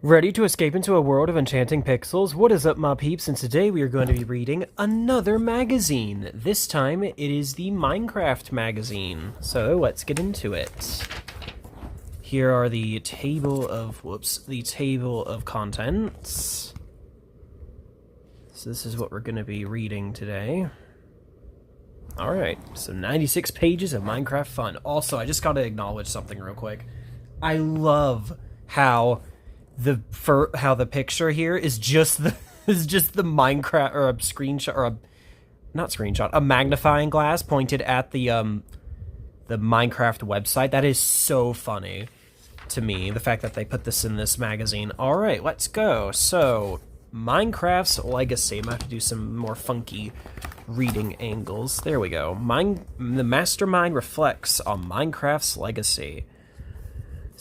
Ready to escape into a world of enchanting pixels? What is up, my peeps? And today we are going to be reading another magazine. This time it is the Minecraft magazine. So let's get into it. Here are the table of contents. So this is what we're going to be reading today. Alright, so 96 pages of Minecraft fun. Also, I just gotta acknowledge something real quick. I love how the picture here is just the Minecraft, or a screenshot, or a magnifying glass pointed at the Minecraft website. That is so funny to me, the fact that they put this in this magazine. Alright, let's go. So, Minecraft's Legacy. I'm gonna have to do some more funky reading angles. There we go. The mastermind reflects on Minecraft's legacy.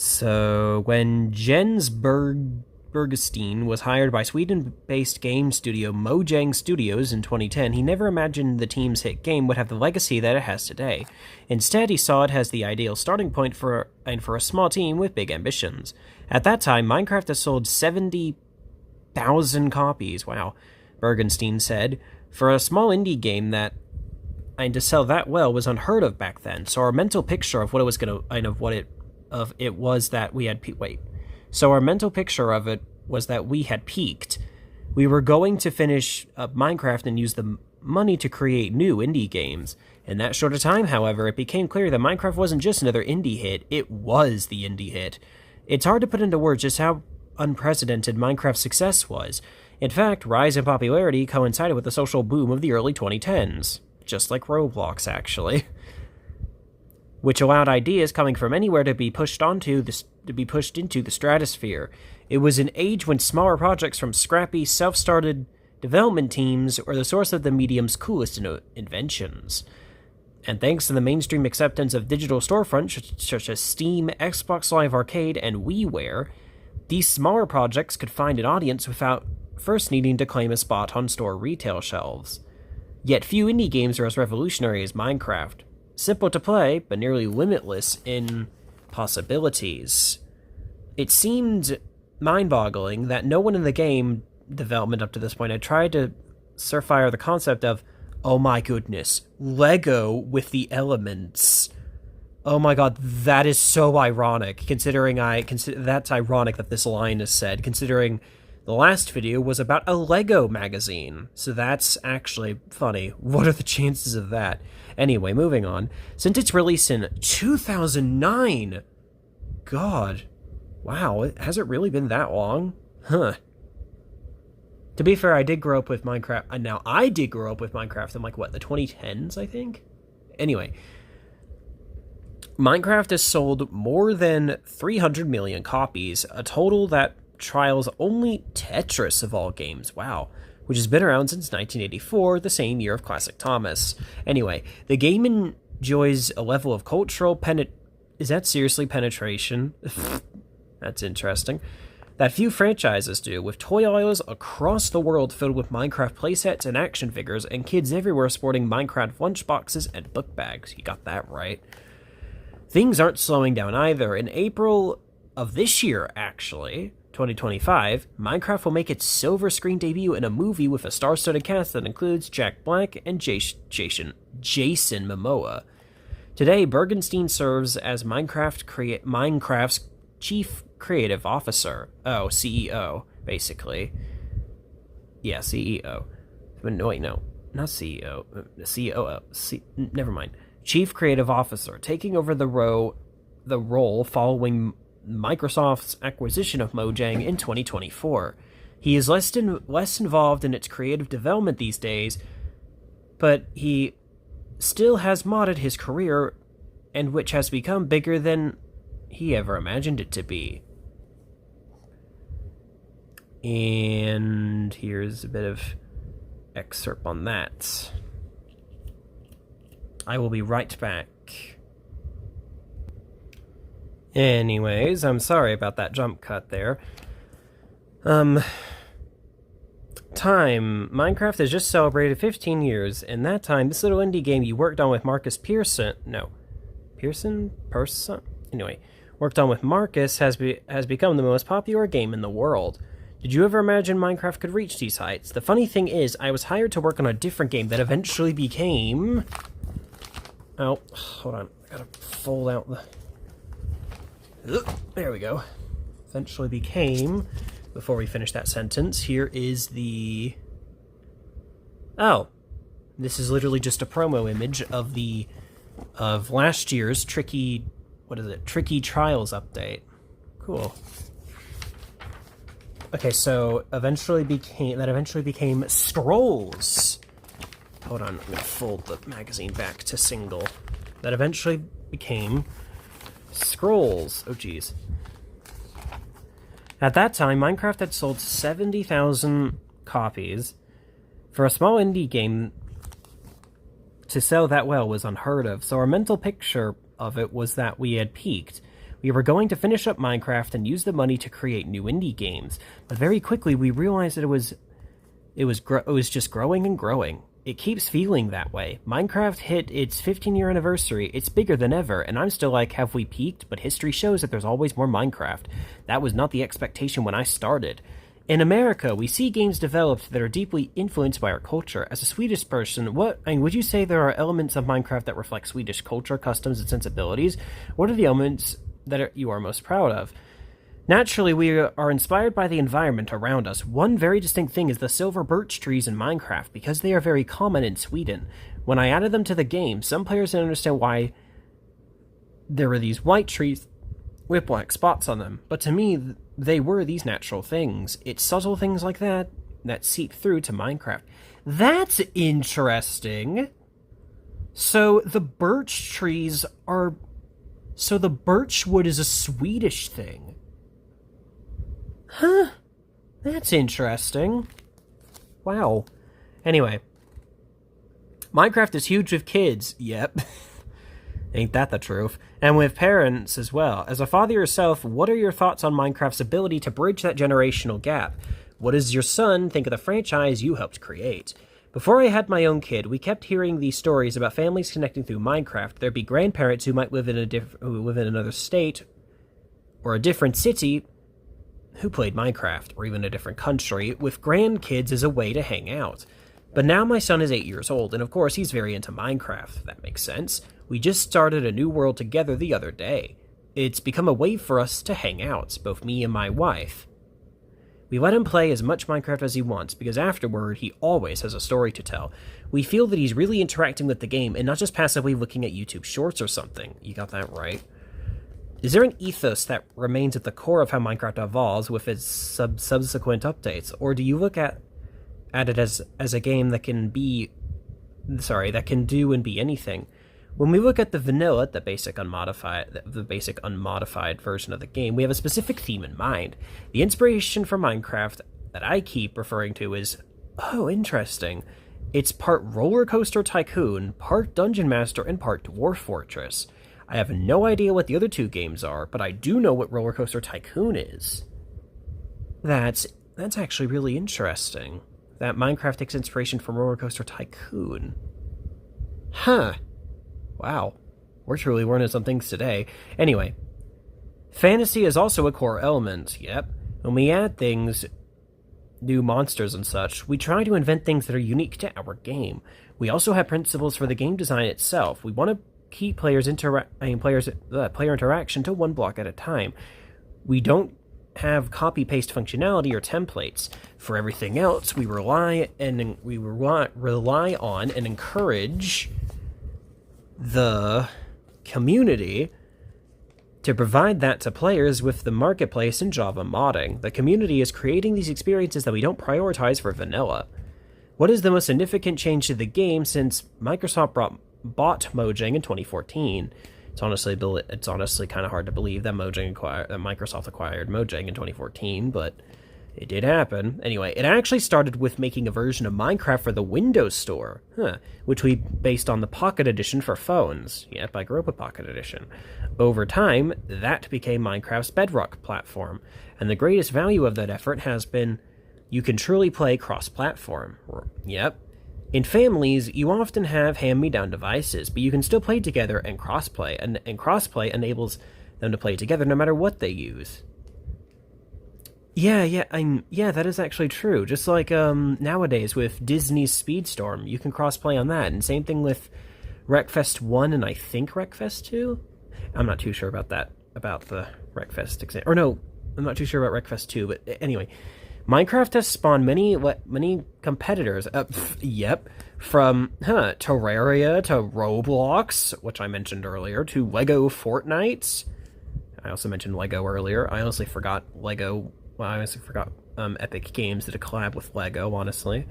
So, when Jens Bergstein was hired by Sweden-based game studio Mojang Studios in 2010, he never imagined the team's hit game would have the legacy that it has today. Instead, he saw it as the ideal starting point for a small team with big ambitions. At that time, Minecraft has sold 70,000 copies. Wow, Bergenstein said. For a small indie game to sell that well was unheard of back then. So our mental picture of what it was going to, our mental picture of it was that we had peaked. We were going to finish up Minecraft and use the money to create new indie games. In that short a time, however, it became clear that Minecraft wasn't just another indie hit, it was the indie hit. It's hard to put into words just how unprecedented Minecraft's success was. In fact, rise in popularity coincided with the social boom of the early 2010s. Just like Roblox, actually. Which allowed ideas coming from anywhere to be pushed into the stratosphere. It was an age when smaller projects from scrappy, self-started development teams were the source of the medium's coolest inventions. And thanks to the mainstream acceptance of digital storefronts such as Steam, Xbox Live Arcade, and WiiWare, these smaller projects could find an audience without first needing to claim a spot on store retail shelves. Yet few indie games are as revolutionary as Minecraft. Simple to play, but nearly limitless in possibilities. It seemed mind-boggling that no one in the game development up to this point had tried to surefire the concept of, oh my goodness, Lego with the elements. Oh my god, that is so ironic, considering that's ironic that this line is said, considering the last video was about a Lego magazine. So that's actually funny. What are the chances of that? Anyway, moving on. Since its release in 2009, god, wow, has it really been that long? Huh. To be fair, I did grow up with Minecraft, and now I did grow up with Minecraft in, the 2010s, I think? Anyway, Minecraft has sold more than 300 million copies, a total that trials only Tetris of all games, wow, which has been around since 1984, the same year of Classic Thomas. Anyway, the game enjoys a level of cultural is that seriously penetration? That's interesting. That few franchises do, with toy aisles across the world filled with Minecraft playsets and action figures, and kids everywhere sporting Minecraft lunchboxes and book bags. You got that right. Things aren't slowing down either. In April of this year, actually, 2025, Minecraft will make its silver screen debut in a movie with a star-studded cast that includes Jack Black and Jason Momoa. Today, Bergenstein serves as Minecraft's chief creative officer. Oh, CEO, basically. Yeah, CEO. But no, wait, no. Not CEO. COO. Never mind. Chief creative officer, taking over the role following Microsoft's acquisition of Mojang in 2024. He is less involved in its creative development these days, but he still has modded his career, and which has become bigger than he ever imagined it to be. And here's a bit of excerpt on that. I will be right back. Anyways, I'm sorry about that jump cut there. Time. Minecraft has just celebrated 15 years. In that time, this little indie game you worked on with Marcus Pearson... No. Pearson? Anyway. worked on with Marcus has become the most popular game in the world. Did you ever imagine Minecraft could reach these heights? The funny thing is, I was hired to work on a different game that eventually became... Oh, hold on. I gotta fold out the... There we go. Eventually became... Before we finish that sentence, here is the... Oh. This is literally just a promo image of last year's Tricky... What is it? Tricky Trials update. Cool. Okay, so eventually became Scrolls. Hold on, I'm gonna fold the magazine back to single. That eventually became Scrolls. Oh, geez. At that time, Minecraft had sold 70,000 copies. For a small indie game to sell that well was unheard of, so our mental picture of it was that we had peaked. We were going to finish up Minecraft and use the money to create new indie games, but very quickly we realized that it was just growing and growing. It keeps feeling that way. Minecraft hit its 15-year anniversary. It's bigger than ever, and I'm still like, have we peaked? But history shows that there's always more Minecraft. That was not the expectation when I started. In America, we see games developed that are deeply influenced by our culture. As a Swedish person, would you say there are elements of Minecraft that reflect Swedish culture, customs, and sensibilities? What are the elements that you are most proud of? Naturally, we are inspired by the environment around us. One very distinct thing is the silver birch trees in Minecraft, because they are very common in Sweden. When I added them to the game, some players didn't understand why there were these white trees with black spots on them, but to me, they were these natural things. It's subtle things like that seep through to Minecraft. That's interesting. So the birch trees are... So the birch wood is a Swedish thing. Huh. That's interesting. Wow. Anyway. Minecraft is huge with kids. Yep. Ain't that the truth? And with parents as well. As a father yourself, what are your thoughts on Minecraft's ability to bridge that generational gap? What does your son think of the franchise you helped create? Before I had my own kid, we kept hearing these stories about families connecting through Minecraft. There'd be grandparents who might live in another state or a different city who played Minecraft, or even a different country, with grandkids as a way to hang out. But now my son is 8 years old, and of course he's very into Minecraft. That makes sense. We just started a new world together the other day. It's become a way for us to hang out, both me and my wife. We let him play as much Minecraft as he wants, because afterward he always has a story to tell. We feel that he's really interacting with the game, and not just passively looking at YouTube shorts or something. You got that right. Is there an ethos that remains at the core of how Minecraft evolves with its subsequent updates, or do you look at it as a game that can do and be anything? When we look at the vanilla, the basic unmodified version of the game, we have a specific theme in mind. The inspiration for Minecraft that I keep referring to is, oh, interesting. It's part Roller Coaster Tycoon, part Dungeon Master, and part Dwarf Fortress. I have no idea what the other two games are, but I do know what Roller Coaster Tycoon is. That's actually really interesting. That Minecraft takes inspiration from Roller Coaster Tycoon. Huh. Wow. We're truly learning some things today. Anyway. Fantasy is also a core element. Yep. When we add things, new monsters and such, we try to invent things that are unique to our game. We also have principles for the game design itself. We want to keep player interaction to one block at a time. We don't have copy-paste functionality or templates. For everything else, we rely on and encourage the community to provide that to players with the marketplace and Java modding. The community is creating these experiences that we don't prioritize for vanilla. What is the most significant change to the game since Microsoft bought Mojang in 2014? It's honestly kind of hard to believe that Microsoft acquired Mojang in 2014, but it did happen. Anyway, it actually started with making a version of Minecraft for the Windows Store, which we based on the Pocket Edition for phones. Yep, I grew up with Pocket Edition. Over time, that became Minecraft's bedrock platform, and the greatest value of that effort has been you can truly play cross-platform. Yep. In families, you often have hand-me-down devices, but you can still play together and crossplay, and crossplay enables them to play together no matter what they use. Yeah, that is actually true. Just like nowadays with Disney's Speedstorm, you can crossplay on that, and same thing with Wreckfest 1 and I think Wreckfest 2. I'm not too sure about that, about the Wreckfest exam. Or no, I'm not too sure about Wreckfest 2, but anyway, Minecraft has spawned many competitors. Yep, from Terraria to Roblox, which I mentioned earlier, to Lego Fortnite. I also mentioned Lego earlier. I honestly forgot Lego. Well, I honestly forgot Epic Games did a collab with Lego, honestly.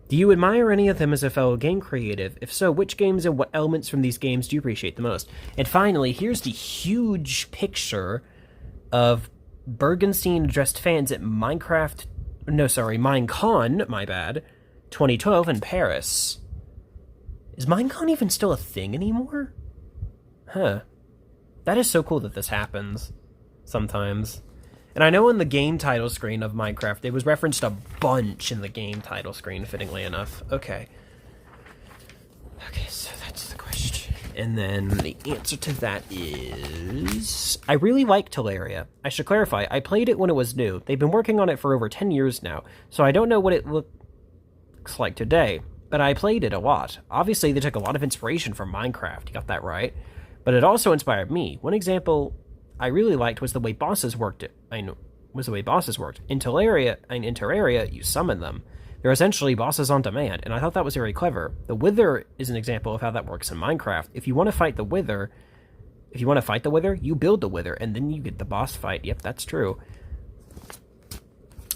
Do you admire any of them as a fellow game creative? If so, which games and what elements from these games do you appreciate the most? And finally, here's the huge picture of Bergenstein-addressed fans at Minecon, 2012 in Paris. Is Minecon even still a thing anymore? Huh. That is so cool that this happens sometimes. And I know in the game title screen of Minecraft, it was referenced a bunch in the game title screen, fittingly enough. Okay, so that's the question. And then the answer to that is... I really like Terraria. I should clarify, I played it when it was new. They've been working on it for over 10 years now, so I don't know what it looks like today, but I played it a lot. Obviously, they took a lot of inspiration from Minecraft, you got that right. But it also inspired me. One example I really liked was the way bosses worked. In Terraria, you summon them. They're essentially bosses on demand, and I thought that was very clever. The Wither is an example of how that works in Minecraft. If you want to fight the Wither, you build the Wither, and then you get the boss fight. Yep, that's true.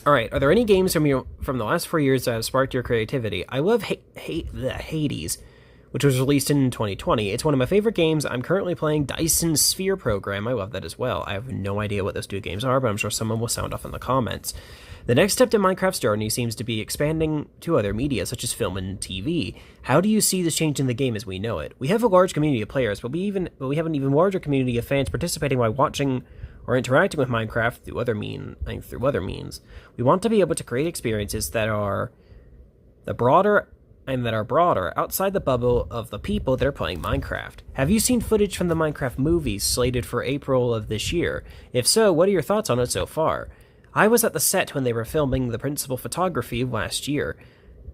Alright, are there any games from the last 4 years that have sparked your creativity? I love Hades, which was released in 2020. It's one of my favorite games. I'm currently playing Dyson Sphere Program. I love that as well. I have no idea what those two games are, but I'm sure someone will sound off in the comments. The next step to Minecraft's journey seems to be expanding to other media, such as film and TV. How do you see this changing the game as we know it? We have a large community of players, but we have an even larger community of fans participating by watching or interacting with Minecraft through other means. We want to be able to create experiences that are broader outside the bubble of the people that are playing Minecraft. Have you seen footage from the Minecraft movie slated for April of this year? If so, what are your thoughts on it so far? I was at the set when they were filming the principal photography last year,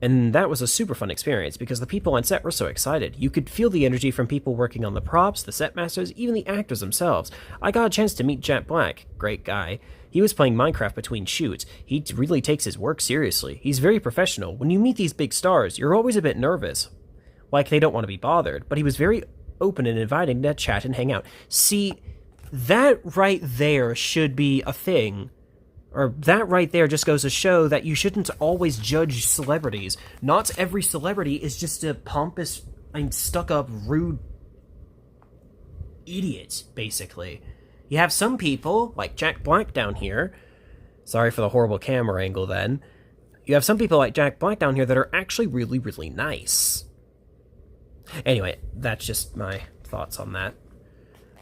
and that was a super fun experience because the people on set were so excited. You could feel the energy from people working on the props, the set masters, even the actors themselves. I got a chance to meet Jack Black, great guy. He was playing Minecraft between shoots. He really takes his work seriously. He's very professional. When you meet these big stars, you're always a bit nervous, like they don't want to be bothered, but he was very open and inviting to chat and hang out. See, that right there should be a thing. Or that right there just goes to show that you shouldn't always judge celebrities. Not every celebrity is just a pompous and stuck-up, rude idiot, basically. You have some people, like Jack Black down here. Sorry for the horrible camera angle then. You have some people like Jack Black down here that are actually really, really nice. Anyway, that's just my thoughts on that.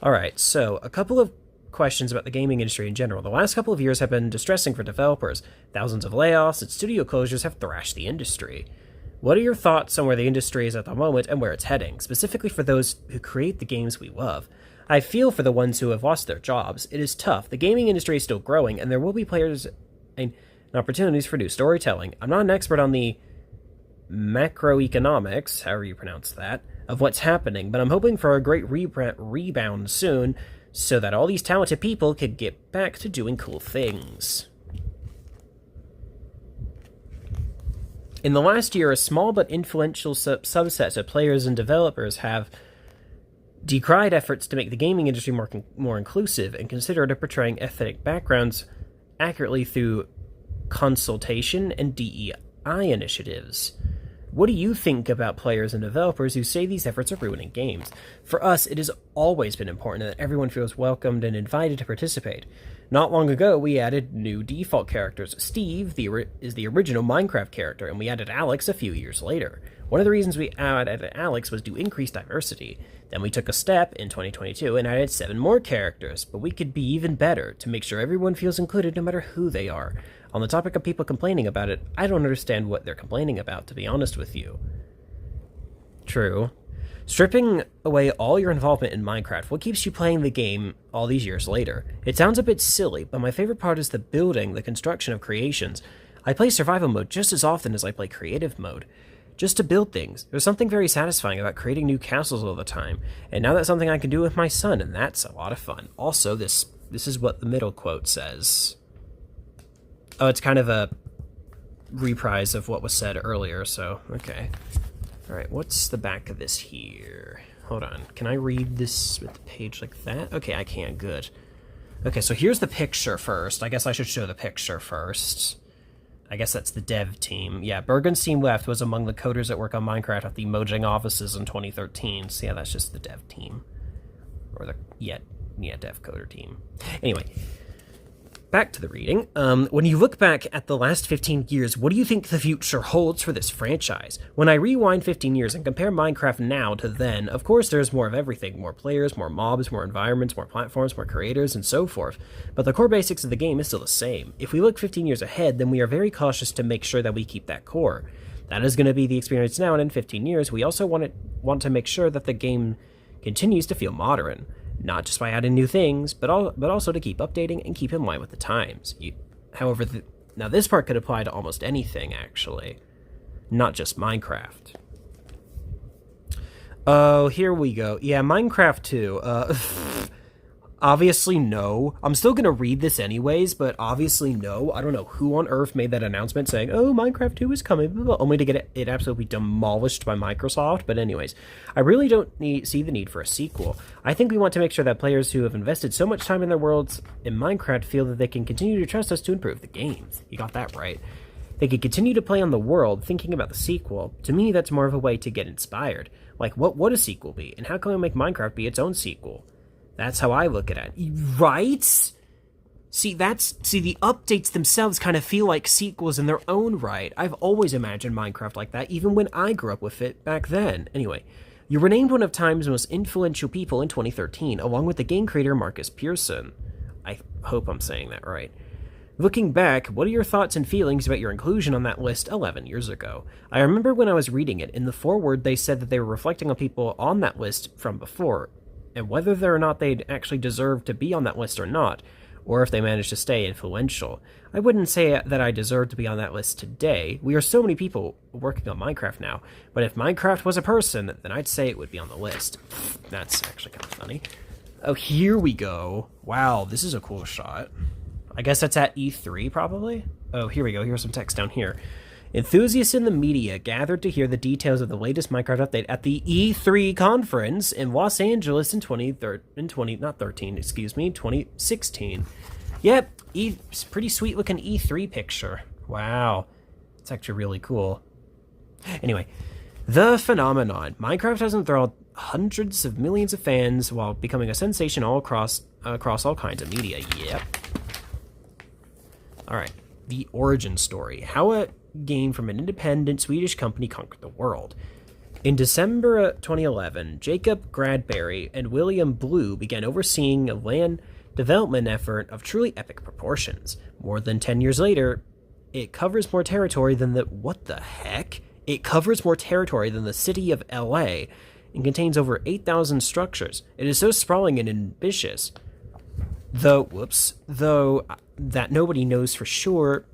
Alright, so a couple of questions about the gaming industry in general. The last couple of years have been distressing for developers. Thousands of layoffs and studio closures have thrashed the industry. What are your thoughts on where the industry is at the moment and where it's heading, specifically for those who create the games we love? I feel for the ones who have lost their jobs. It is tough. The gaming industry is still growing, and there will be players and opportunities for new storytelling. I'm not an expert on the macroeconomics, however you pronounce that, of what's happening, but I'm hoping for a great rebound soon so that all these talented people could get back to doing cool things. In the last year, a small but influential subset of players and developers have decried efforts to make the gaming industry more inclusive and considered portraying ethnic backgrounds accurately through consultation and DEI initiatives. What do you think about players and developers who say these efforts are ruining games? For us, it has always been important that everyone feels welcomed and invited to participate. Not long ago, we added new default characters. Steve is the original Minecraft character, and we added Alex a few years later. One of the reasons we added Alex was to increase diversity. Then we took a step in 2022 and added 7 more characters, but we could be even better to make sure everyone feels included no matter who they are. On the topic of people complaining about it, I don't understand what they're complaining about, to be honest with you. True. Stripping away all your involvement in Minecraft, what keeps you playing the game all these years later? It sounds a bit silly, but my favorite part is the building, the construction of creations. I play survival mode just as often as I play creative mode. Just to build things. There's something very satisfying about creating new castles all the time. And now that's something I can do with my son, and that's a lot of fun. Also, this is what the middle quote says. Oh, it's kind of a reprise of what was said earlier, so, okay. Alright, what's the back of this here? Hold on. Can I read this with the page like that? Okay, I can. Good. Okay, so here's the picture first. I guess I should show the picture first. I guess that's the dev team. Yeah, Bergen's team left was among the coders that work on Minecraft at the Mojang offices in 2013. So yeah, that's just the dev team. Or the, dev coder team. Anyway, back to the reading. When you look back at the last 15 years, what do you think the future holds for this franchise? When I rewind 15 years and compare Minecraft now to then, of course there's more of everything. More players, more mobs, more environments, more platforms, more creators, and so forth. But the core basics of the game is still the same. If we look 15 years ahead, then we are very cautious to make sure that we keep that core. That is going to be the experience now, and in 15 years, we also want to make sure that the game continues to feel modern. Not just by adding new things, but also to keep updating and keep in line with the times. However, now this part could apply to almost anything, actually. Not just Minecraft. Oh, here we go. Yeah, Minecraft 2. Obviously, no. I'm still going to read this anyways, but obviously, no. I don't know who on earth made that announcement saying, oh, Minecraft 2 is coming, only to get it absolutely demolished by Microsoft. But anyways, I really don't see the need for a sequel. I think we want to make sure that players who have invested so much time in their worlds in Minecraft feel that they can continue to trust us to improve the games. You got that right. They can continue to play on the world, thinking about the sequel. To me, that's more of a way to get inspired. Like, what would a sequel be? And how can we make Minecraft be its own sequel? That's how I look at it. Right? See, the updates themselves kind of feel like sequels in their own right. I've always imagined Minecraft like that, even when I grew up with it back then. Anyway, you were named one of Time's most influential people in 2013, along with the game creator Marcus Pearson. I hope I'm saying that right. Looking back, what are your thoughts and feelings about your inclusion on that list 11 years ago? I remember when I was reading it, in the foreword they said that they were reflecting on people on that list from before, and whether or not they'd actually deserve to be on that list or not, or if they managed to stay influential. I wouldn't say that I deserve to be on that list today. We are so many people working on Minecraft now, but if Minecraft was a person, then I'd say it would be on the list. That's actually kind of funny. Oh, here we go. Wow, this is a cool shot. I guess that's at E3, probably? Oh, here we go. Here's some text down here. Enthusiasts in the media gathered to hear the details of the latest Minecraft update at the E3 conference in Los Angeles in 2016. Yep, pretty sweet looking E3 picture. Wow, it's actually really cool. Anyway, the phenomenon. Minecraft has enthralled hundreds of millions of fans while becoming a sensation all across all kinds of media. Yep. All right, the origin story. How a game from an independent Swedish company conquered the world. In December 2011, Jacob Gradberry and William Blue began overseeing a land development effort of truly epic proportions. More than 10 years later, it covers more territory than the... What the heck? It covers more territory than the city of LA and contains over 8,000 structures. It is so sprawling and ambitious, though that nobody knows for sure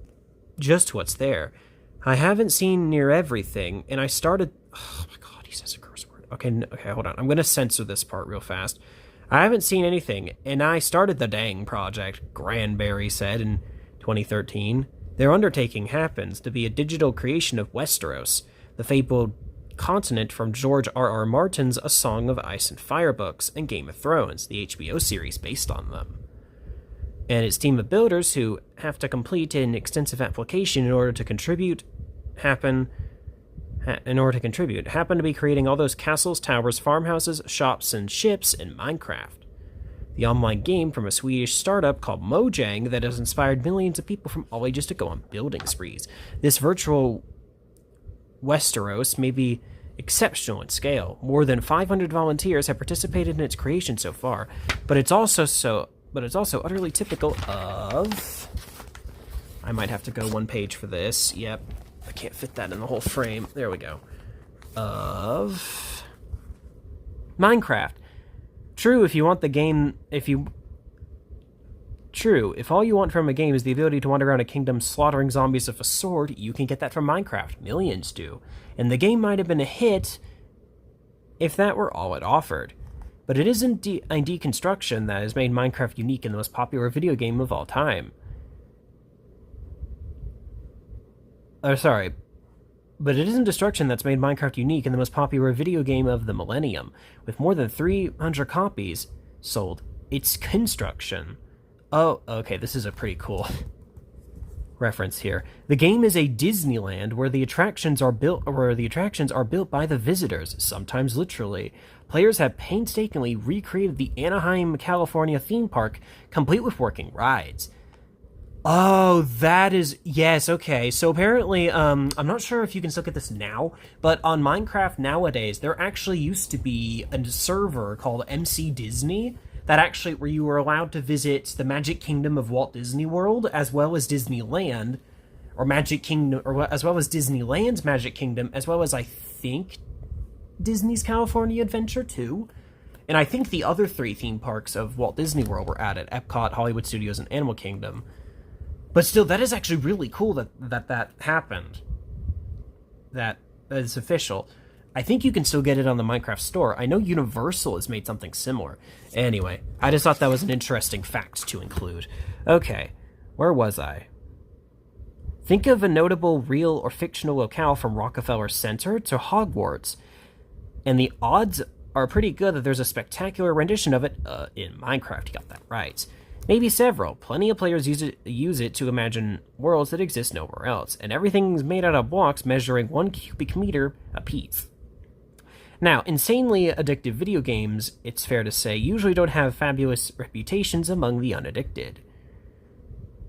just what's there. I haven't seen near everything, and I started... Oh my god, he says a curse word. Okay, hold on. I'm going to censor this part real fast. I haven't seen anything, and I started the dang project, Granberry said in 2013. Their undertaking happens to be a digital creation of Westeros, the fabled continent from George R.R. Martin's A Song of Ice and Fire books and Game of Thrones, the HBO series based on them. And its team of builders who have to complete an extensive application in order to contribute happen to be creating all those castles, towers, farmhouses, shops, and ships in Minecraft. The online game from a Swedish startup called Mojang that has inspired millions of people from all ages to go on building sprees. This virtual Westeros may be exceptional in scale. More than 500 volunteers have participated in its creation so far, but it's also utterly typical of... I might have to go one page for this. Yep. I can't fit that in the whole frame. There we go. Of Minecraft. True, if all you want from a game is the ability to wander around a kingdom slaughtering zombies with a sword, you can get that from Minecraft. Millions do. And the game might have been a hit if that were all it offered. But it isn't a deconstruction that has made Minecraft unique and the most popular video game of all time. But it isn't destruction that's made Minecraft unique and the most popular video game of the millennium. With more than 300 copies sold, it's construction. Oh, okay, this is a pretty cool reference here. The game is a Disneyland where the attractions are built by the visitors, sometimes literally. Players have painstakingly recreated the Anaheim, California theme park, complete with working rides. Oh, that is... Yes, okay. So apparently, I'm not sure if you can still get this now, but on Minecraft nowadays, there actually used to be a server called MC Disney that actually, where you were allowed to visit the Magic Kingdom of Walt Disney World, as well as Disneyland, or Magic Kingdom, or as well as Disneyland's Magic Kingdom, as well as, I think, Disney's California Adventure, too. And I think the other 3 theme parks of Walt Disney World were added, Epcot, Hollywood Studios, and Animal Kingdom. But still, that is actually really cool that happened. That is official. I think you can still get it on the Minecraft store. I know Universal has made something similar. Anyway, I just thought that was an interesting fact to include. Okay, where was I? Think of a notable real or fictional locale from Rockefeller Center to Hogwarts, and the odds are pretty good that there's a spectacular rendition of it in Minecraft. You got that right. Maybe several. Plenty of players use it to imagine worlds that exist nowhere else, and everything's made out of blocks measuring 1 cubic meter apiece. Now, insanely addictive video games, it's fair to say, usually don't have fabulous reputations among the unaddicted.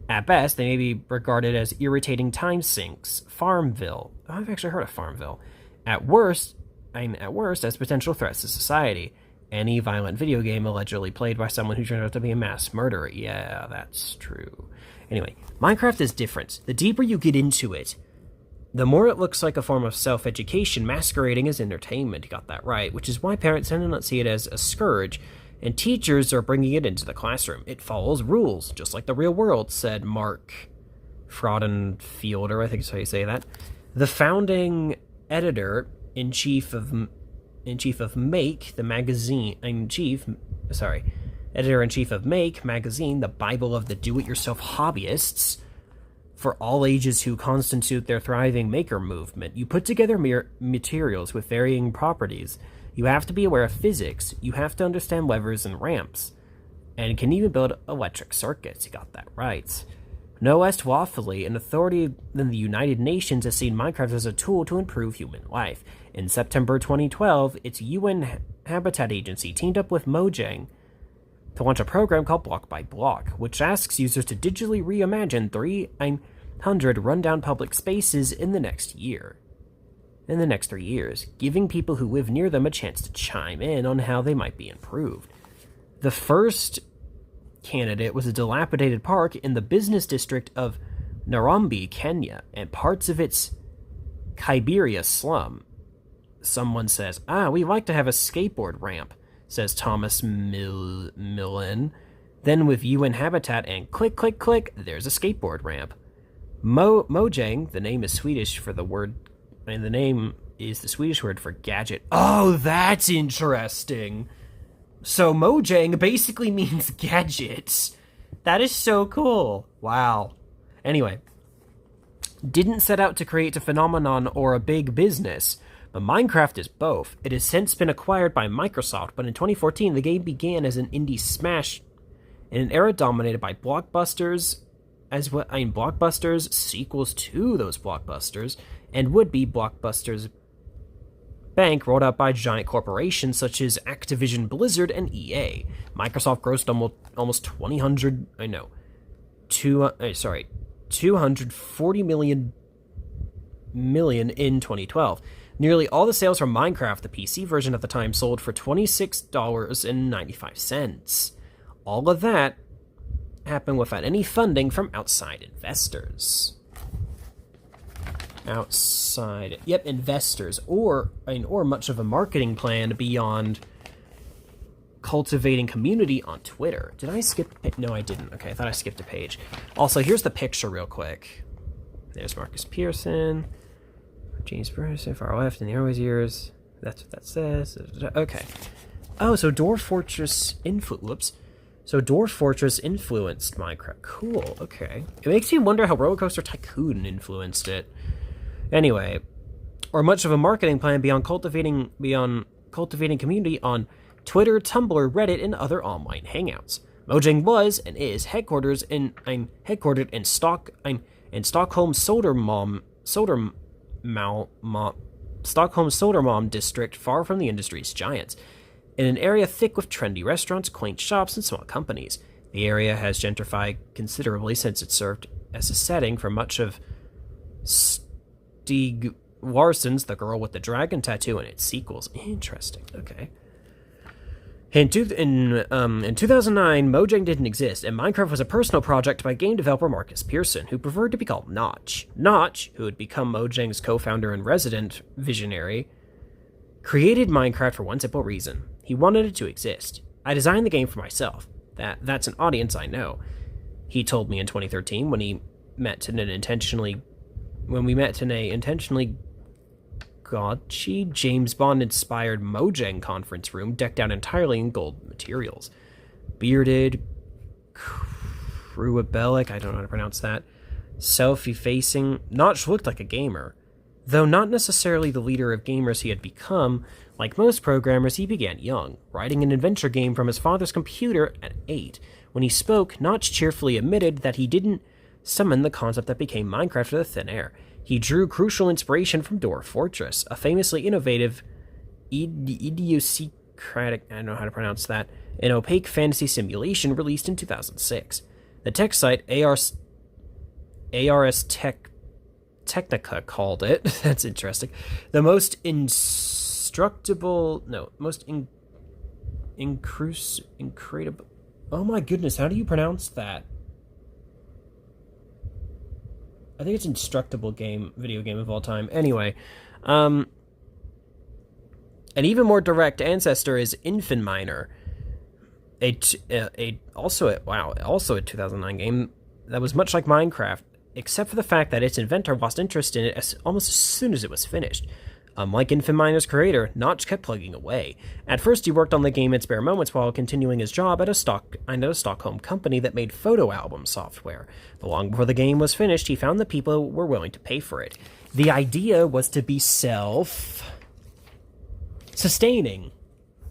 At best, they may be regarded as irritating time sinks. Farmville. Oh, I've actually heard of Farmville. At worst, as potential threats to society. Any violent video game allegedly played by someone who turned out to be a mass murderer. Yeah, that's true. Anyway, Minecraft is different. The deeper you get into it, the more it looks like a form of self-education masquerading as entertainment. You got that right, which is why parents tend to not see it as a scourge, and teachers are bringing it into the classroom. It follows rules, just like the real world, said Mark Fraudenfielder, I think is how you say that. The founding editor-in-chief of Make, the magazine, editor-in-chief of Make magazine, the Bible of the do-it-yourself hobbyists, for all ages who constitute their thriving maker movement. You put together materials with varying properties. You have to be aware of physics. You have to understand levers and ramps. And can even build electric circuits. You got that right. No less lawfully, an authority than the United Nations has seen Minecraft as a tool to improve human life. In September 2012, its UN Habitat Agency teamed up with Mojang to launch a program called Block by Block, which asks users to digitally reimagine 300 rundown public spaces in the next 3 years, giving people who live near them a chance to chime in on how they might be improved. The first candidate was a dilapidated park in the business district of Nairobi, Kenya, and parts of its Kibera slum. Someone says, we'd like to have a skateboard ramp, says Thomas Millen. Then with UN Habitat and click, click, click, there's a skateboard ramp. Mojang, the name is Swedish for the word, and the name is the Swedish word for gadget. Oh, that's interesting. So Mojang basically means gadgets. That is so cool. Wow. Anyway, didn't set out to create a phenomenon or a big business, but Minecraft is both. It has since been acquired by Microsoft, but in 2014 the game began as an indie smash in an era dominated by blockbusters, blockbusters, sequels to those blockbusters, and would-be blockbusters bank rolled out by giant corporations such as Activision Blizzard and EA. Microsoft grossed almost 240 million in 2012. Nearly all the sales from Minecraft, the PC version at the time, sold for $26.95. All of that happened without any funding from outside investors. Investors, or much of a marketing plan beyond cultivating community on Twitter. Did I skip? No, I didn't. Okay, I thought I skipped a page. Also, here's the picture real quick. There's Marcus Pearson, James Pearson, far left in the early years. That's what that says. Okay. Oh, so Dwarf Fortress influenced Minecraft. Cool, okay. It makes me wonder how Roller Coaster Tycoon influenced it. Anyway, or much of a marketing plan beyond cultivating community on Twitter, Tumblr, Reddit, and other online hangouts. Mojang was and is headquartered in Stockholm Sodermalm district, far from the industry's giants. In an area thick with trendy restaurants, quaint shops, and small companies. The area has gentrified considerably since it served as a setting for much of Stieg Larsson's The Girl with the Dragon Tattoo and its sequels. Interesting, okay. In 2009, Mojang didn't exist, and Minecraft was a personal project by game developer Marcus Pearson, who preferred to be called Notch. Notch, who had become Mojang's co-founder and resident visionary, created Minecraft for one simple reason. He wanted it to exist. I designed the game for myself. That's an audience I know. He told me in 2013 when we met in an intentionally gauchy James Bond-inspired Mojang conference room decked out entirely in gold materials. Bearded, cruabelic, I don't know how to pronounce that, self-effacing, Notch looked like a gamer. Though not necessarily the leader of gamers he had become, like most programmers, he began young, writing an adventure game from his father's computer at 8. When he spoke, Notch cheerfully admitted that he didn't summon the concept that became Minecraft out of the thin air. He drew crucial inspiration from Dwarf Fortress, a famously innovative, idiosyncratic, I don't know how to pronounce that, an opaque fantasy simulation released in 2006. The tech site ARS Technica called it, that's interesting, the most incredible, oh my goodness, how do you pronounce that? I think it's instructable video game of all time. Anyway, an even more direct ancestor is Infinminer, also a 2009 game that was much like Minecraft, except for the fact that its inventor lost interest in it almost as soon as it was finished. Unlike Infinminer's creator, Notch kept plugging away. At first, he worked on the game in spare moments while continuing his job at a Stockholm company that made photo album software. But long before the game was finished, he found that people were willing to pay for it. The idea was to be self-sustaining,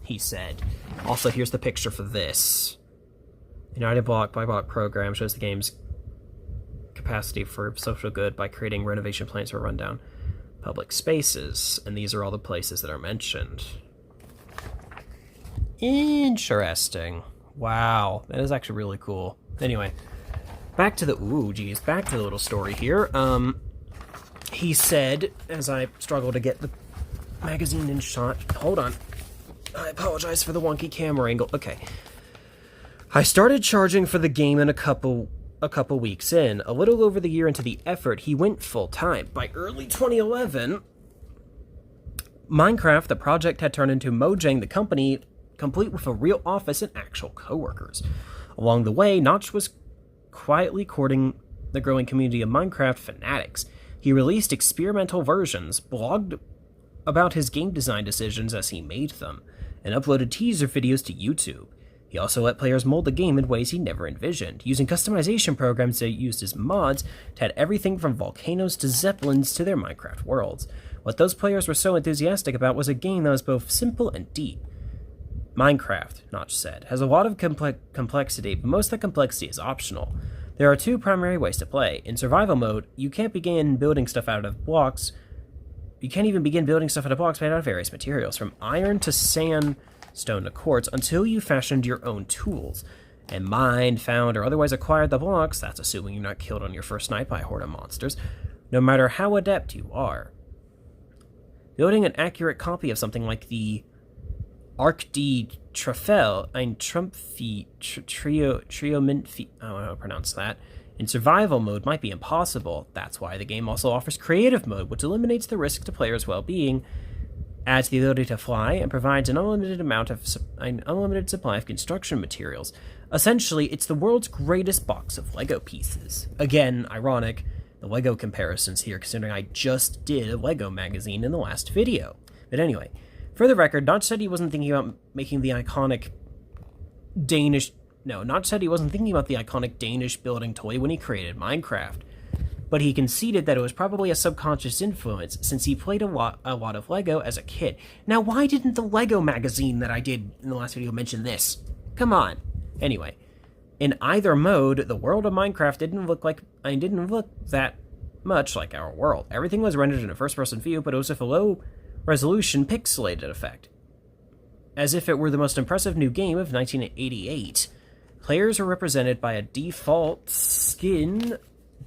he said. Also, here's the picture for this. United Block by Block program shows the game's capacity for social good by creating renovation plans for rundown public spaces, and these are all the places that are mentioned. Interesting. Wow, that is actually really cool. Anyway, back to the little story here. He said, as I struggle to get the magazine in shot, hold on, I apologize for the wonky camera angle. Okay, I started charging for the game in a couple weeks in. A little over the year into the effort, he went full-time. By early 2011, Minecraft, the project, had turned into Mojang, the company, complete with a real office and actual co-workers. Along the way, Notch was quietly courting the growing community of Minecraft fanatics. He released experimental versions, blogged about his game design decisions as he made them, and uploaded teaser videos to YouTube. He also let players mold the game in ways he never envisioned, using customization programs that used as mods to add everything from volcanoes to zeppelins to their Minecraft worlds. What those players were so enthusiastic about was a game that was both simple and deep. Minecraft, Notch said, has a lot of complexity, but most of the complexity is optional. There are two primary ways to play. In survival mode, you can't begin building stuff out of blocks. You can't even begin building stuff out of blocks made out of various materials, from iron to sand, stone to quartz, until you fashioned your own tools and mined, found, or otherwise acquired the blocks. That's assuming you're not killed on your first night by a horde of monsters, no matter how adept you are. Building an accurate copy of something like the Arc de Trifel, ein Trumpfi, Triominfi, I don't know how to pronounce that, in survival mode might be impossible. That's why the game also offers creative mode, which eliminates the risk to players' well-being adds the ability to fly, and provides an unlimited supply of construction materials. Essentially, it's the world's greatest box of Lego pieces. Again, ironic, the Lego comparisons here, considering I just did a Lego magazine in the last video. But anyway, for the record, Notch said he wasn't thinking about making the iconic Notch said he wasn't thinking about the iconic Danish building toy when he created Minecraft. But he conceded that it was probably a subconscious influence since he played a lot of Lego as a kid. Now, why didn't the Lego magazine that I did in the last video mention this? Come on. Anyway, in either mode, the world of Minecraft didn't look that much like our world. Everything was rendered in a first-person view, but it was with a low-resolution pixelated effect, as if it were the most impressive new game of 1988. Players were represented by a default skin.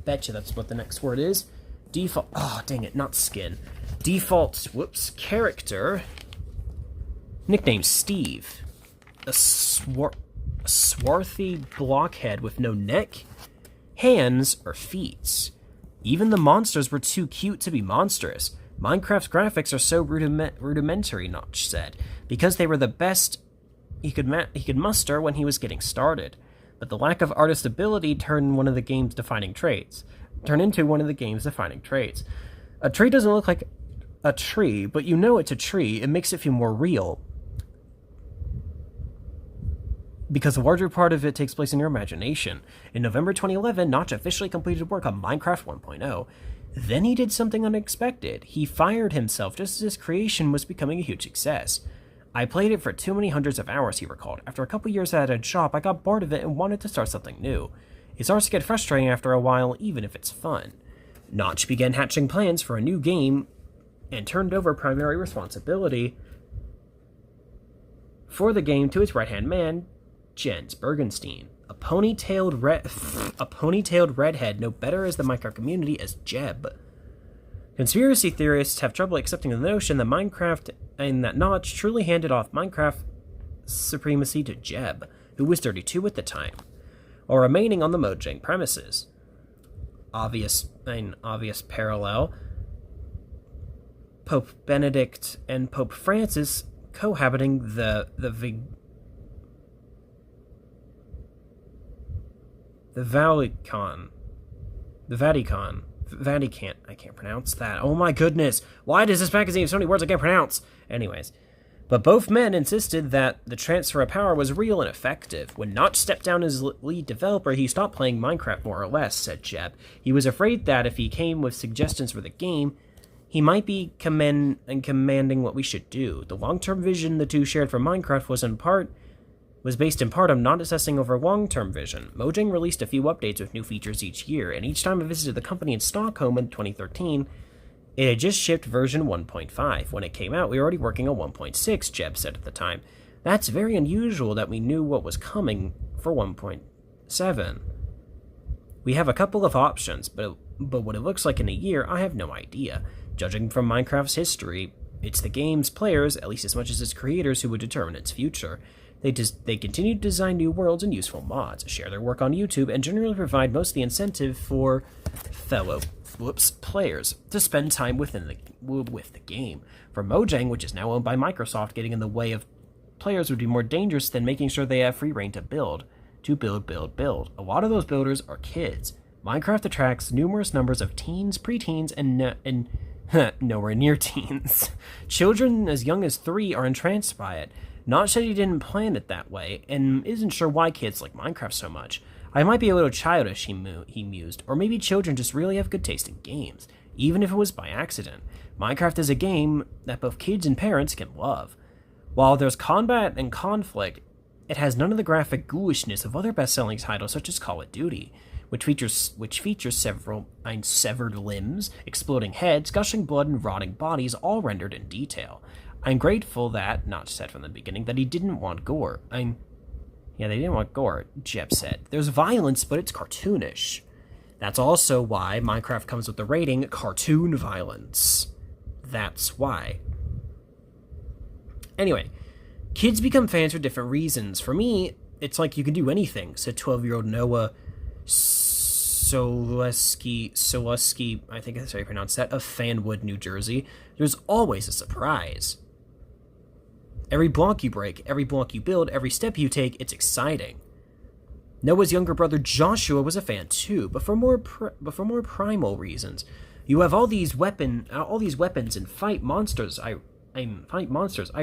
Betcha that's what the next word is. Default. Oh, dang it, not skin. Default. Character. Nickname Steve. A swarthy blockhead with no neck, hands, or feet. Even the monsters were too cute to be monstrous. Minecraft's graphics are so rudimentary, Notch said, because they were the best he could muster when he was getting started. But the lack of artist ability turned into one of the game's defining traits. A tree doesn't look like a tree, but you know it's a tree. It makes it feel more real, because the larger part of it takes place in your imagination. In November 2011, Notch officially completed work on Minecraft 1.0. Then he did something unexpected. He fired himself just as his creation was becoming a huge success. I played it for too many hundreds of hours, he recalled. After a couple years at a job, I got bored of it and wanted to start something new. It starts to get frustrating after a while, even if it's fun. Notch began hatching plans for a new game and turned over primary responsibility for the game to his right-hand man, Jens Bergenstein, a ponytailed redhead no better as the Minecraft community as Jeb. Conspiracy theorists have trouble accepting the notion that Notch truly handed off Minecraft supremacy to Jeb, who was 32 at the time, while remaining on the Mojang premises. Obvious parallel. Pope Benedict and Pope Francis cohabiting the Vatican. I can't pronounce that. Oh my goodness. Why does this magazine have so many words I can't pronounce? Anyways. But both men insisted that the transfer of power was real and effective. When Notch stepped down as lead developer, he stopped playing Minecraft more or less, said Jeb. He was afraid that if he came with suggestions for the game, he might be commanding what we should do. The long-term vision the two shared for Minecraft was based in part on not assessing over long-term vision. Mojang released a few updates with new features each year, and each time I visited the company in Stockholm in 2013, it had just shipped version 1.5. When it came out, we were already working on 1.6, Jeb said at the time. That's very unusual that we knew what was coming for 1.7. We have a couple of options, but what it looks like in a year, I have no idea. Judging from Minecraft's history, it's the game's players, at least as much as its creators, who would determine its future. They continue to design new worlds and useful mods, share their work on YouTube, and generally provide most of the incentive for fellow players to spend time with the game. For Mojang, which is now owned by Microsoft, getting in the way of players would be more dangerous than making sure they have free reign to build. A lot of those builders are kids. Minecraft attracts numerous numbers of teens, preteens, and nowhere near teens. Children as young as 3 are entranced by it. Notch said he didn't plan it that way, and isn't sure why kids like Minecraft so much. I might be a little childish, he mused, or maybe children just really have good taste in games, even if it was by accident. Minecraft is a game that both kids and parents can love. While there's combat and conflict, it has none of the graphic ghoulishness of other best-selling titles such as Call of Duty, which features several severed limbs, exploding heads, gushing blood, and rotting bodies, all rendered in detail. I'm grateful that, Notch said from the beginning, that he didn't want gore. They didn't want gore, Jeb said. There's violence, but it's cartoonish. That's also why Minecraft comes with the rating cartoon violence. That's why. Anyway, kids become fans for different reasons. For me, it's like you can do anything, said 12-year-old Noah Soleski, I think that's how you pronounce that, of Fanwood, New Jersey. There's always a surprise. Every block you break, every block you build, every step you take, it's exciting. Noah's younger brother Joshua was a fan too, but for more primal reasons. You have all these weapons and fight monsters. I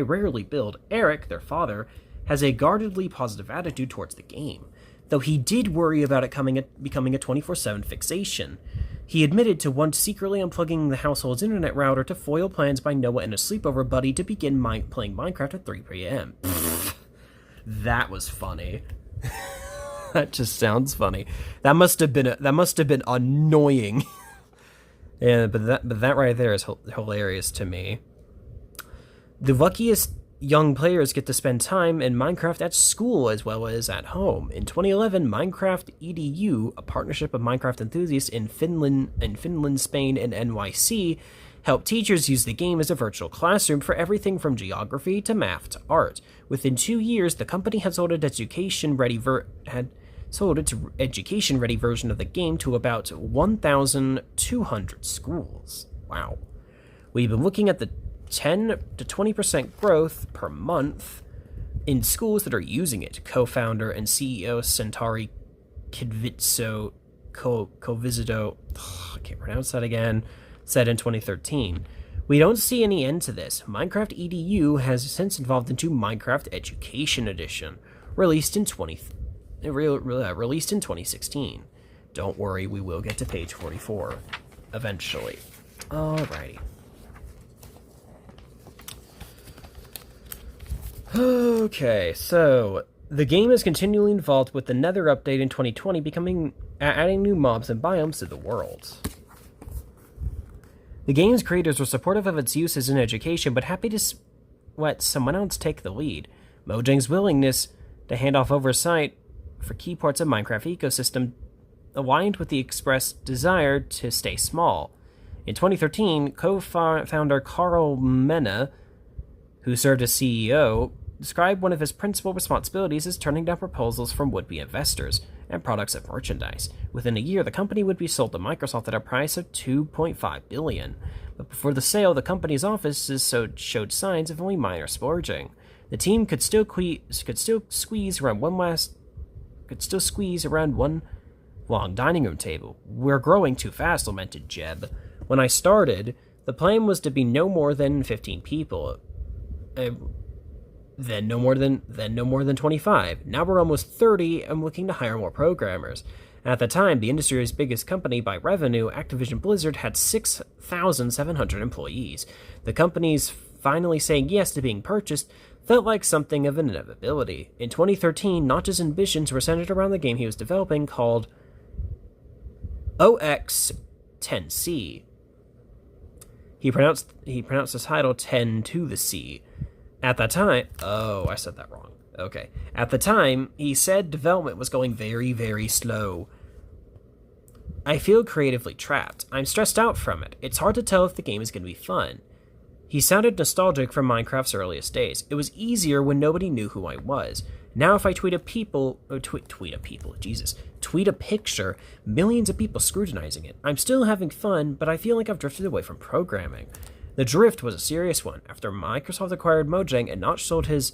rarely build. Eric, their father, has a guardedly positive attitude towards the game, though he did worry about it becoming a 24/7 fixation. He admitted to once secretly unplugging the household's internet router to foil plans by Noah and a sleepover buddy to begin playing Minecraft at 3 p.m. That was funny. That just sounds funny. That must have been annoying. Yeah, but that right there is hilarious to me. The luckiest young players get to spend time in Minecraft at school as well as at home. In 2011, Minecraft EDU, a partnership of Minecraft enthusiasts in Finland, Spain, and NYC, helped teachers use the game as a virtual classroom for everything from geography to math to art. Within 2 years, the company had sold its education-ready version of the game to about 1,200 schools. Wow. We've been looking at the 10 to 20% growth per month in schools that are using it, co-founder and CEO Centauri Kivitso Covizido, I can't pronounce that again, said in 2013. We don't see any end to this. Minecraft EDU has since evolved into Minecraft Education Edition, released in 2016. Don't worry, we will get to page 44 eventually. Alrighty. Okay, so the game is continually involved with the Nether update in 2020, adding new mobs and biomes to the world. The game's creators were supportive of its uses in education, but happy to let someone else take the lead. Mojang's willingness to hand off oversight for key parts of Minecraft ecosystem aligned with the expressed desire to stay small. In 2013, co-founder Carl Mena, who served as CEO, described one of his principal responsibilities as turning down proposals from would-be investors and products of merchandise. Within a year, the company would be sold to Microsoft at a price of $2.5 billion. But before the sale, the company's offices showed signs of only minor splurging. The team could still squeeze around one long dining room table. We're growing too fast, lamented Jeb. When I started, the plan was to be no more than 15 people. Then no more than 25. Now we're almost 30 and looking to hire more programmers. At the time, the industry's biggest company by revenue, Activision Blizzard, had 6,700 employees. The company's finally saying yes to being purchased felt like something of an inevitability. In 2013, Notch's ambitions were centered around the game he was developing called OX10C. He pronounced the title 10 to the C. At the time, I said that wrong. Okay. At the time, he said development was going very, very slow. I feel creatively trapped. I'm stressed out from it. It's hard to tell if the game is going to be fun. He sounded nostalgic from Minecraft's earliest days. It was easier when nobody knew who I was. Now if I tweet a picture, millions of people scrutinizing it. I'm still having fun, but I feel like I've drifted away from programming. The drift was a serious one. After Microsoft acquired Mojang and Notch sold his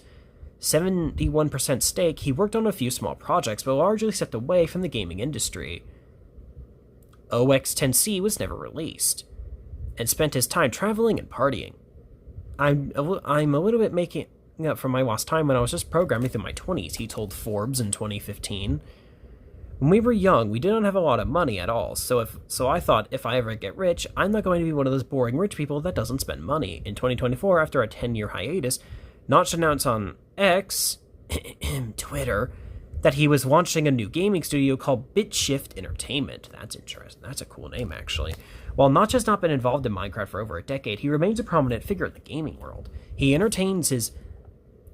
71% stake, he worked on a few small projects, but largely stepped away from the gaming industry. OX10C was never released, and spent his time traveling and partying. I'm a little bit making up for my lost time when I was just programming through my 20s, he told Forbes in 2015. When we were young, we didn't have a lot of money at all, so I thought if I ever get rich, I'm not going to be one of those boring rich people that doesn't spend money. In 2024, after a 10-year hiatus, Notch announced on X, Twitter, that he was launching a new gaming studio called BitShift Entertainment. That's interesting. That's a cool name, actually. While Notch has not been involved in Minecraft for over a decade, he remains a prominent figure in the gaming world. He entertains his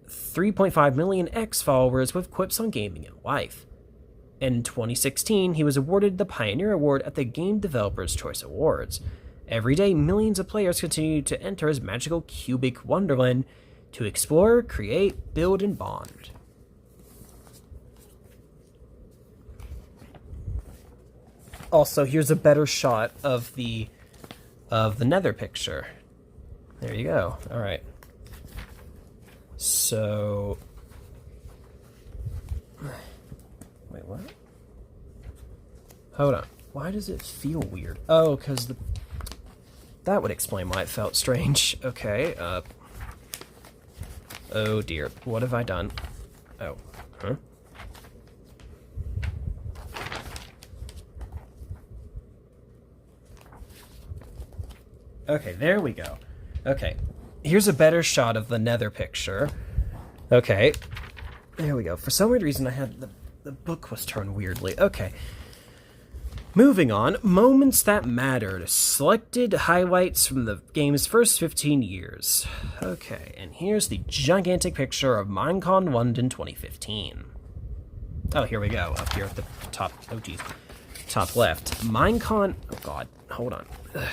3.5 million X followers with quips on gaming and life. In 2016, he was awarded the Pioneer Award at the Game Developers' Choice Awards. Every day, millions of players continue to enter his magical cubic wonderland to explore, create, build, and bond. Also, here's a better shot of the Nether picture. There you go. All right. So... Wait, what? Hold on. Why does it feel weird? Oh, because the... That would explain why it felt strange. Okay, oh dear. What have I done? Oh. Huh? Okay, there we go. Okay. Here's a better shot of the nether picture. Okay. There we go. For some weird reason, I had the book was turned weirdly. Okay. Moving on. Moments that mattered. Selected highlights from the game's first 15 years. Okay, and here's the gigantic picture of Minecon London 2015. Oh, here we go. Up here at the top. Oh, geez. Top left. Minecon... Oh, God. Hold on. Ugh.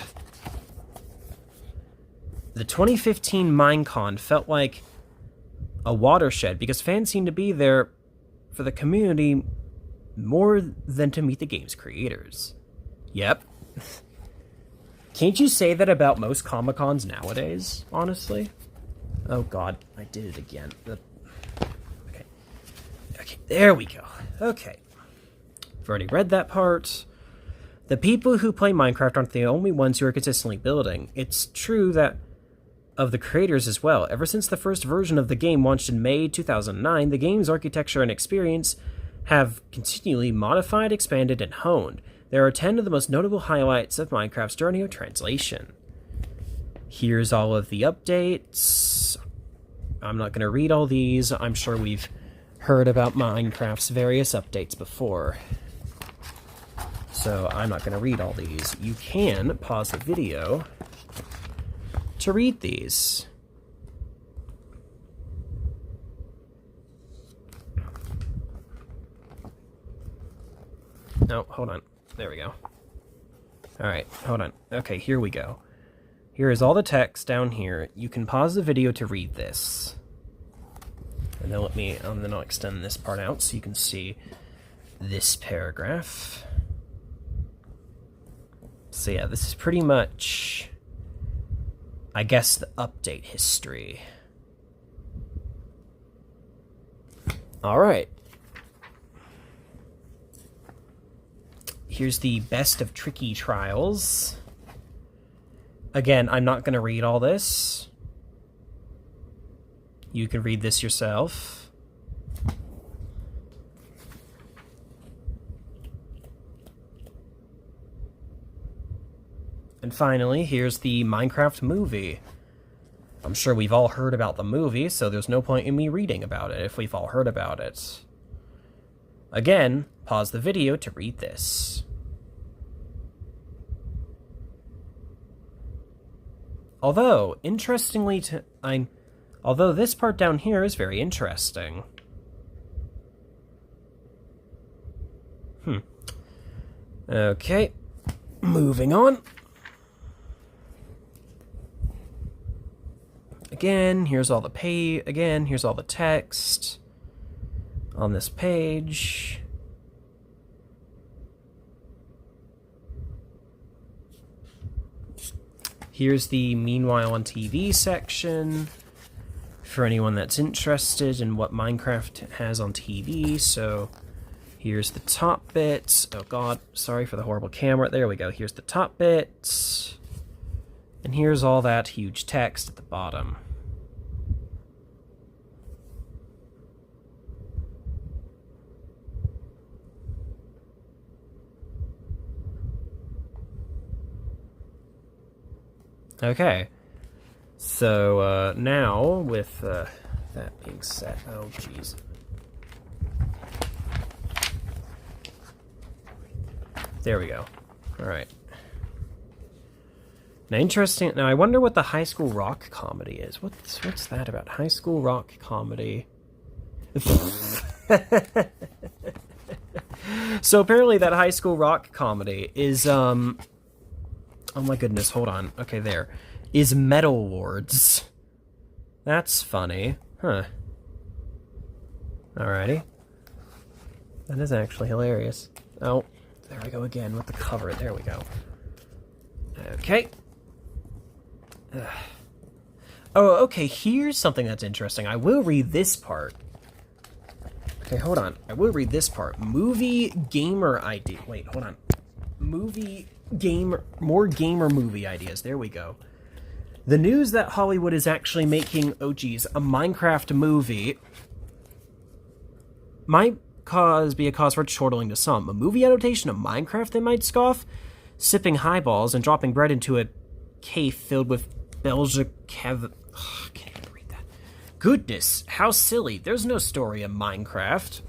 The 2015 Minecon felt like a watershed because fans seemed to be there for the community more than to meet the game's creators. Yep. Can't you say that about most Comic-Cons nowadays, honestly? Oh god, I did it again. Okay. Okay, there we go. Okay. I've already read that part. The people who play Minecraft aren't the only ones who are consistently building. It's true that of the creators as well. Ever since the first version of the game launched in May 2009, the game's architecture and experience have continually modified, expanded, and honed. There are 10 of the most notable highlights of Minecraft's journey of translation. Here's all of the updates. I'm not going to read all these. I'm sure we've heard about Minecraft's various updates before. So I'm not going to read all these. You can pause the video to read these. No, hold on. There we go. Alright, hold on. Okay, here we go. Here is all the text down here. You can pause the video to read this. And then I'll extend this part out so you can see this paragraph. So yeah, this is pretty much, I guess, the update history. Alright. Here's the best of tricky trials. Again, I'm not going to read all this. You can read this yourself. And finally, here's the Minecraft movie. I'm sure we've all heard about the movie, so there's no point in me reading about it if we've all heard about it. Again, pause the video to read this. Although, interestingly, although this part down here is very interesting. Okay, moving on. Again, here's all the here's all the text on this page. Here's the Meanwhile on TV section for anyone that's interested in what Minecraft has on TV. So here's the top bit. Oh god, sorry for the horrible camera. There we go. Here's the top bit. And here's all that huge text at the bottom. Okay, so now with that being said, oh jeez. There we go. All right. Now, interesting. Now, I wonder what the high school rock comedy is. What's that about? High school rock comedy. So apparently, that high school rock comedy is oh my goodness, hold on. Okay, there. Is Metal Lords. That's funny. Huh. Alrighty. That is actually hilarious. Oh, there I go again with the cover. There we go. Okay. Oh, okay, here's something that's interesting. I will read this part. Okay, hold on. I will read this part. Movie gamer idea. Wait, hold on. More gamer movie ideas. There we go. The news that Hollywood is actually making, a Minecraft movie might be a cause for chortling to some. A movie adaptation of Minecraft, they might scoff? Sipping highballs and dropping bread into a cave filled with Belgian Can't even read that. Goodness, how silly. There's no story in Minecraft.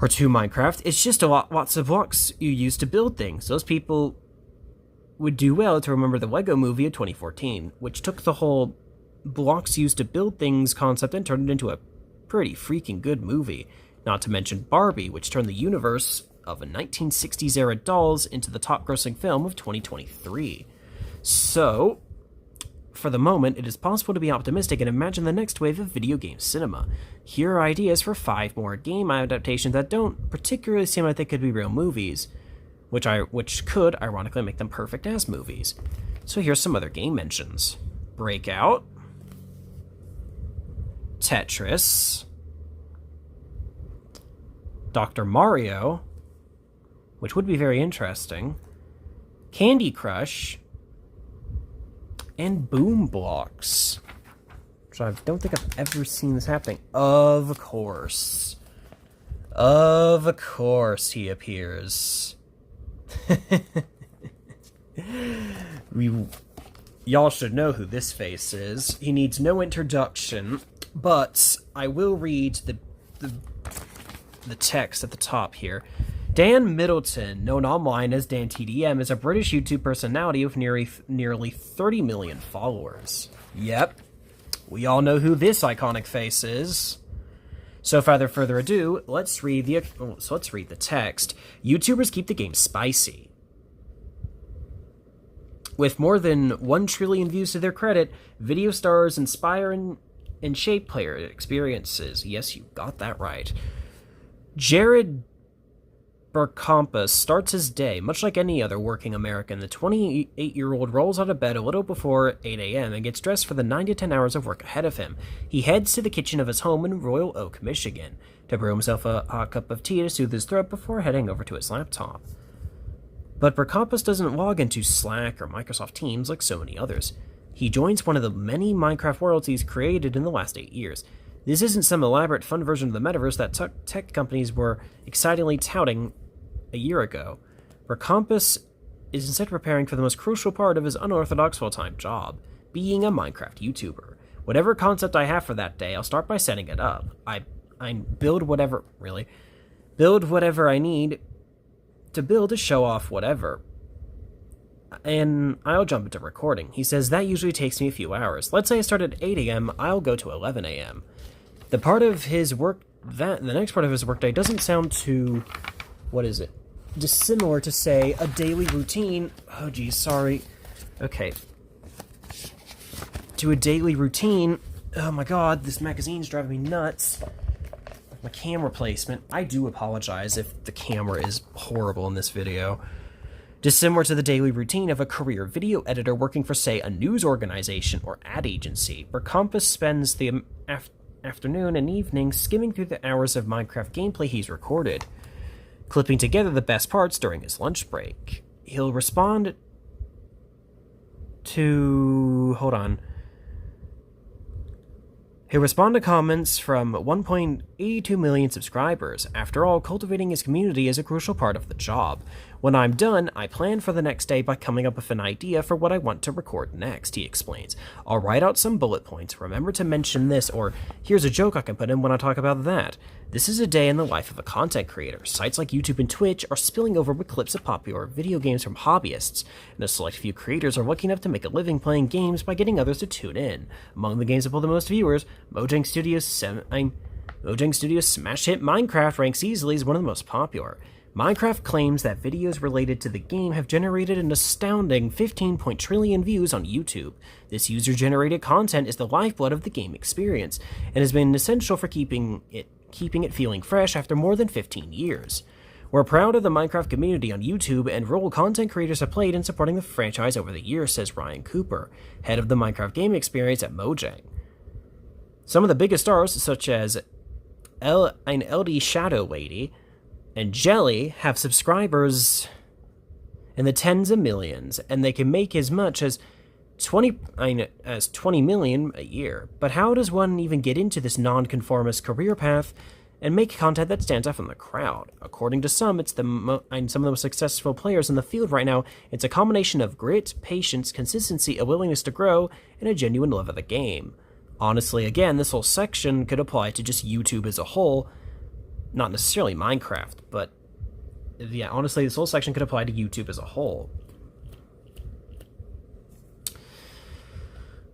Or to Minecraft. It's just lots of blocks you use to build things. Those people would do well to remember the Lego movie of 2014, which took the whole blocks used to build things concept and turned it into a pretty freaking good movie. Not to mention Barbie, which turned the universe of a 1960s era dolls into the top grossing film of 2023. So, for the moment, it is possible to be optimistic and imagine the next wave of video game cinema. Here are ideas for 5 more game adaptations that don't particularly seem like they could be real movies, which could, ironically, make them perfect as movies. So here's some other game mentions. Breakout, Tetris, Dr. Mario, which would be very interesting, Candy Crush, and Boom Blocks, which I don't think I've ever seen this happening. Of course, he appears. Y'all should know who this face is. He needs no introduction, but I will read the text at the top here. Dan Middleton, known online as Dan TDM, is a British YouTube personality with nearly 30 million followers. Yep, we all know who this iconic face is. So without further ado, let's read the text. YouTubers keep the game spicy. With more than 1 trillion views to their credit, video stars inspire and shape player experiences. Yes, you got that right. Jared Bergkamp starts his day, much like any other working American. The 28-year-old rolls out of bed a little before 8 a.m. and gets dressed for the 9 to 10 hours of work ahead of him. He heads to the kitchen of his home in Royal Oak, Michigan, to brew himself a hot cup of tea to soothe his throat before heading over to his laptop. But Bergkamp doesn't log into Slack or Microsoft Teams like so many others. He joins one of the many Minecraft worlds he's created in the last 8 years. This isn't some elaborate fun version of the metaverse that tech companies were excitingly touting a year ago. Bergkamp is instead preparing for the most crucial part of his unorthodox full-time job, being a Minecraft YouTuber. Whatever concept I have for that day, I'll start by setting it up. I build whatever I need to build to show off whatever. And I'll jump into recording. He says that usually takes me a few hours. Let's say I start at 8 a.m., I'll go to 11 a.m. The next part of his workday doesn't sound too, dissimilar to, say, a daily routine. Oh, geez, sorry. Okay. To a daily routine. Oh my god, this magazine's driving me nuts. My camera placement. I do apologize if the camera is horrible in this video. Dissimilar to the daily routine of a career video editor working for, say, a news organization or ad agency, Bergkamp spends the afternoon and evening skimming through the hours of Minecraft gameplay he's recorded, clipping together the best parts during his lunch break. He'll respond to comments from 1.82 million subscribers. After all, cultivating his community is a crucial part of the job. When I'm done, I plan for the next day by coming up with an idea for what I want to record next, he explains. I'll write out some bullet points, remember to mention this, or here's a joke I can put in when I talk about that. This is a day in the life of a content creator. Sites like YouTube and Twitch are spilling over with clips of popular video games from hobbyists, and a select few creators are lucky enough to make a living playing games by getting others to tune in. Among the games that pull the most viewers, Mojang Studios' smash hit Minecraft ranks easily as one of the most popular. Minecraft claims that videos related to the game have generated an astounding 15 trillion views on YouTube. This user-generated content is the lifeblood of the game experience, and has been essential for keeping it feeling fresh after more than 15 years. We're proud of the Minecraft community on YouTube and role content creators have played in supporting the franchise over the years, says Ryan Cooper, head of the Minecraft game experience at Mojang. Some of the biggest stars, such as LD Shadow Lady and Jelly, have subscribers in the tens of millions, and they can make as much as 20 million a year. But how does one even get into this non-conformist career path and make content that stands out from the crowd? According to some, it's some of the most successful players in the field right now. It's a combination of grit, patience, consistency, a willingness to grow, and a genuine love of the game. Honestly, again, this whole section could apply to just YouTube as a whole, not necessarily Minecraft, but yeah, honestly, this whole section could apply to YouTube as a whole.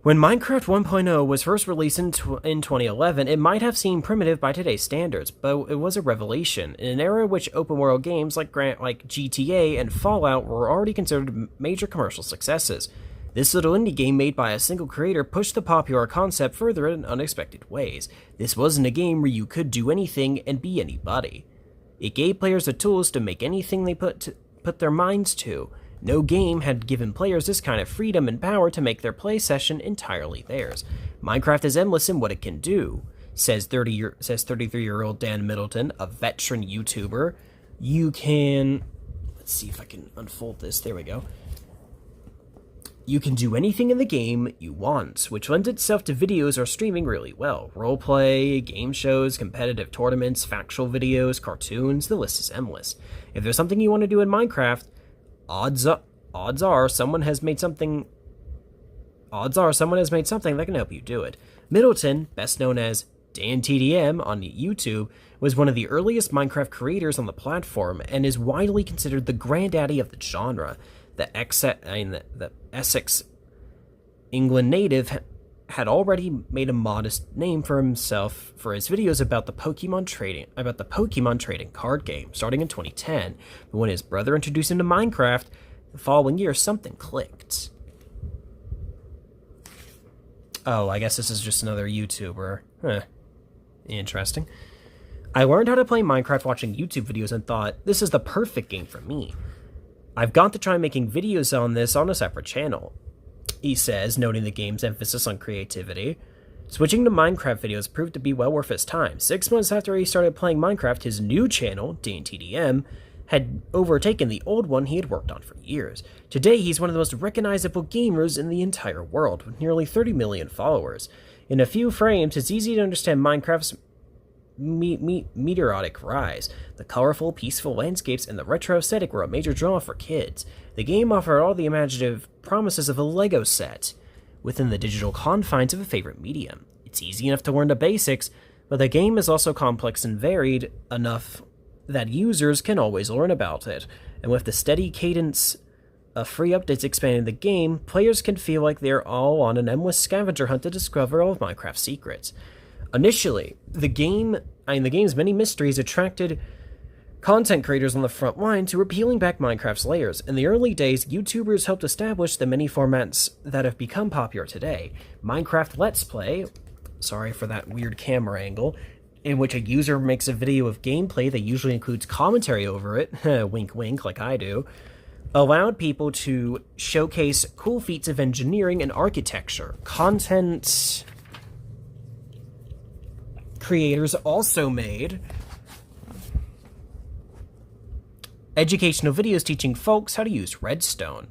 When Minecraft 1.0 was first released in 2011, it might have seemed primitive by today's standards, but it was a revelation. In an era in which open-world games like GTA and Fallout were already considered major commercial successes, this little indie game made by a single creator pushed the popular concept further in unexpected ways. This wasn't a game where you could do anything and be anybody. It gave players the tools to make anything they put their minds to. No game had given players this kind of freedom and power to make their play session entirely theirs. Minecraft is endless in what it can do, says 33-year-old Dan Middleton, a veteran YouTuber. You can... Let's see if I can unfold this. There we go. You can do anything in the game you want, which lends itself to videos or streaming really well. Roleplay, game shows, competitive tournaments, factual videos, cartoons, the list is endless. If there's something you want to do in Minecraft, odds are someone has made something that can help you do it. Middleton, best known as DanTDM on YouTube, was one of the earliest Minecraft creators on the platform and is widely considered the granddaddy of the genre. The Essex, England native had already made a modest name for himself for his videos about the Pokemon trading card game, starting in 2010. But when his brother introduced him to Minecraft, the following year something clicked. Oh, I guess this is just another YouTuber. Huh. Interesting. I learned how to play Minecraft watching YouTube videos and thought, this is the perfect game for me. I've got to try making videos on this on a separate channel, he says, noting the game's emphasis on creativity. Switching to Minecraft videos proved to be well worth his time. 6 months after he started playing Minecraft, his new channel, DanTDM, had overtaken the old one he had worked on for years. Today, he's one of the most recognizable gamers in the entire world, with nearly 30 million followers. In a few frames, it's easy to understand Minecraft's meteoric rise. The colorful, peaceful landscapes and the retro aesthetic were a major draw for kids. The game offered all the imaginative promises of a Lego set within the digital confines of a favorite medium. It's easy enough to learn the basics, but the game is also complex and varied enough that users can always learn about it. And with the steady cadence of free updates expanding the game, players can feel like they're all on an endless scavenger hunt to discover all of Minecraft's secrets. Initially, the game's many mysteries attracted content creators on the front lines who were peeling back Minecraft's layers. In the early days, YouTubers helped establish the many formats that have become popular today. Minecraft Let's Play, sorry for that weird camera angle, in which a user makes a video of gameplay that usually includes commentary over it, wink wink like I do, allowed people to showcase cool feats of engineering and architecture. Content creators also made educational videos teaching folks how to use redstone,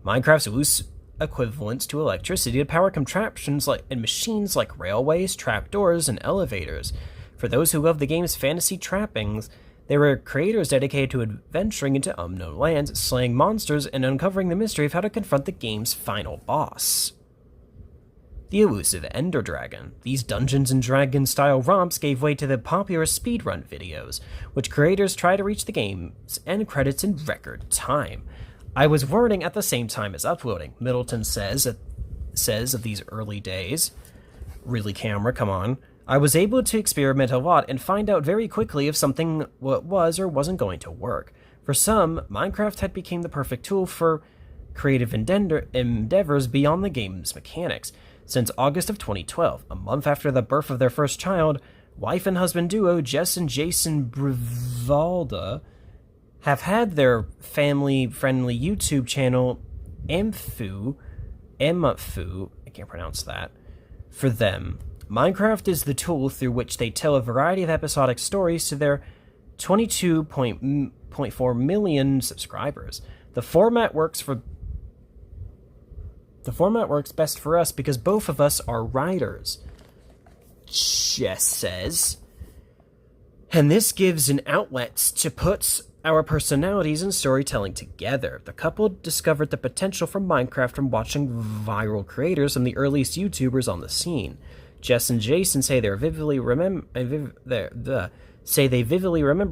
Minecraft's loose equivalents to electricity, to power contraptions and machines like railways, trapdoors, and elevators. For those who love the game's fantasy trappings, there were creators dedicated to adventuring into unknown lands, slaying monsters, and uncovering the mystery of how to confront the game's final boss, the elusive Ender Dragon. These Dungeons and Dragons-style romps gave way to the popular speedrun videos, which creators try to reach the game's end credits in record time. I was learning at the same time as uploading, Middleton says of these early days. Really, camera, come on. I was able to experiment a lot and find out very quickly if something was or wasn't going to work. For some, Minecraft had become the perfect tool for creative endeavors beyond the game's mechanics. Since August of 2012, a month after the birth of their first child, wife and husband duo Jess and Jason Brivalda have had their family-friendly YouTube channel, Amfu, I can't pronounce that, for them. Minecraft is the tool through which they tell a variety of episodic stories to their 22.4 million subscribers. The format works best for us because both of us are writers, Jess says. And this gives an outlet to put our personalities and storytelling together. The couple discovered the potential for Minecraft from watching viral creators and the earliest YouTubers on the scene. Jess and Jason say they vividly remember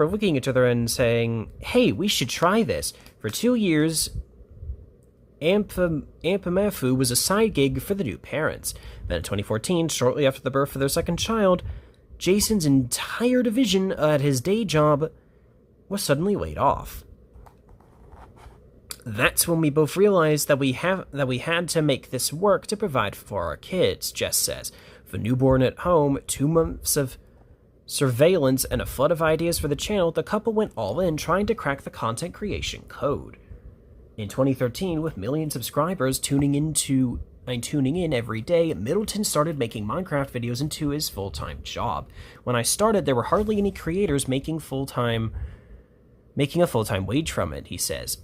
looking at each other and saying, "Hey, we should try this." For 2 years, Ampamafu was a side gig for the new parents. Then in 2014, shortly after the birth of their second child, Jason's entire division at his day job was suddenly laid off. That's when we both realized that we had to make this work to provide for our kids, Jess says. With a newborn at home, 2 months of surveillance, and a flood of ideas for the channel, the couple went all in trying to crack the content creation code. In 2013, with million subscribers tuning in every day, Middleton started making Minecraft videos into his full-time job. When I started, there were hardly any creators making a full-time wage from it, he says.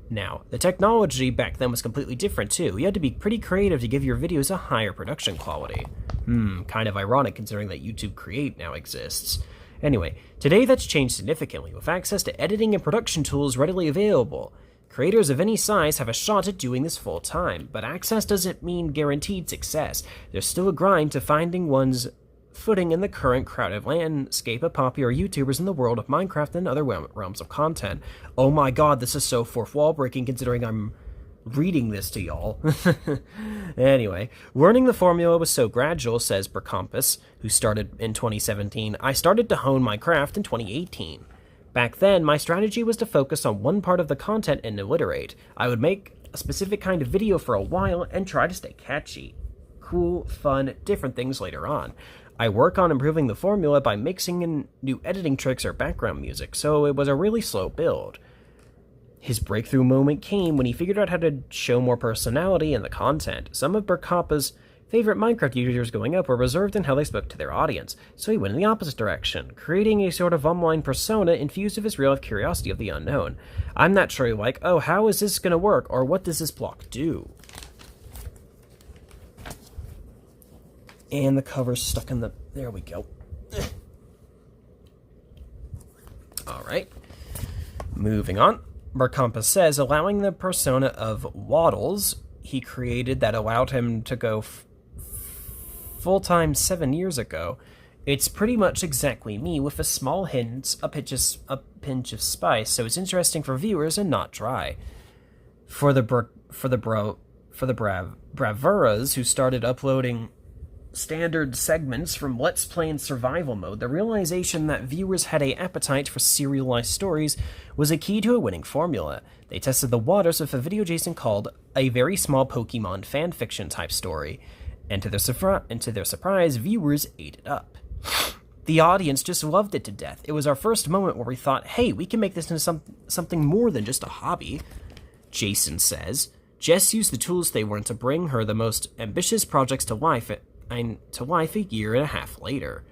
Now, the technology back then was completely different too. You had to be pretty creative to give your videos a higher production quality. Kind of ironic considering that YouTube Create now exists. Anyway, today that's changed significantly, with access to editing and production tools readily available. Creators of any size have a shot at doing this full time, but access doesn't mean guaranteed success. There's still a grind to finding one's footing in the current crowded landscape of popular YouTubers in the world of Minecraft and other realms of content. Oh my god, this is so fourth wall breaking considering I'm reading this to y'all. Anyway, learning the formula was so gradual, says Bercampus, who started in 2017. I started to hone my craft in 2018. Back then, my strategy was to focus on one part of the content and alliterate. I would make a specific kind of video for a while and try to stay catchy. Cool, fun, different things later on. I work on improving the formula by mixing in new editing tricks or background music, so it was a really slow build. His breakthrough moment came when he figured out how to show more personality in the content. Some of Berkapa's favorite Minecraft YouTubers going up were reserved in how they spoke to their audience, so he went in the opposite direction, creating a sort of online persona infused with his real-life curiosity of the unknown. I'm naturally like, oh, how is this gonna work, or what does this block do? And the cover's stuck in the... There we go. Alright. Moving on. Berkampa says, allowing the persona of Waddles he created that allowed him to go full-time 7 years ago, it's pretty much exactly me with a small hint, a pinch of spice, so it's interesting for viewers and not dry. For the bravuras who started uploading standard segments from Let's Play in survival mode, the realization that viewers had an appetite for serialized stories was a key to a winning formula. They tested the waters with a video Jason called a very small Pokemon fanfiction type story, and to their surprise, viewers ate it up. The audience just loved it to death. It was our first moment where we thought, hey, we can make this into something more than just a hobby. Jason says, Jess used the tools they learned to bring her the most ambitious projects to life a year and a half later.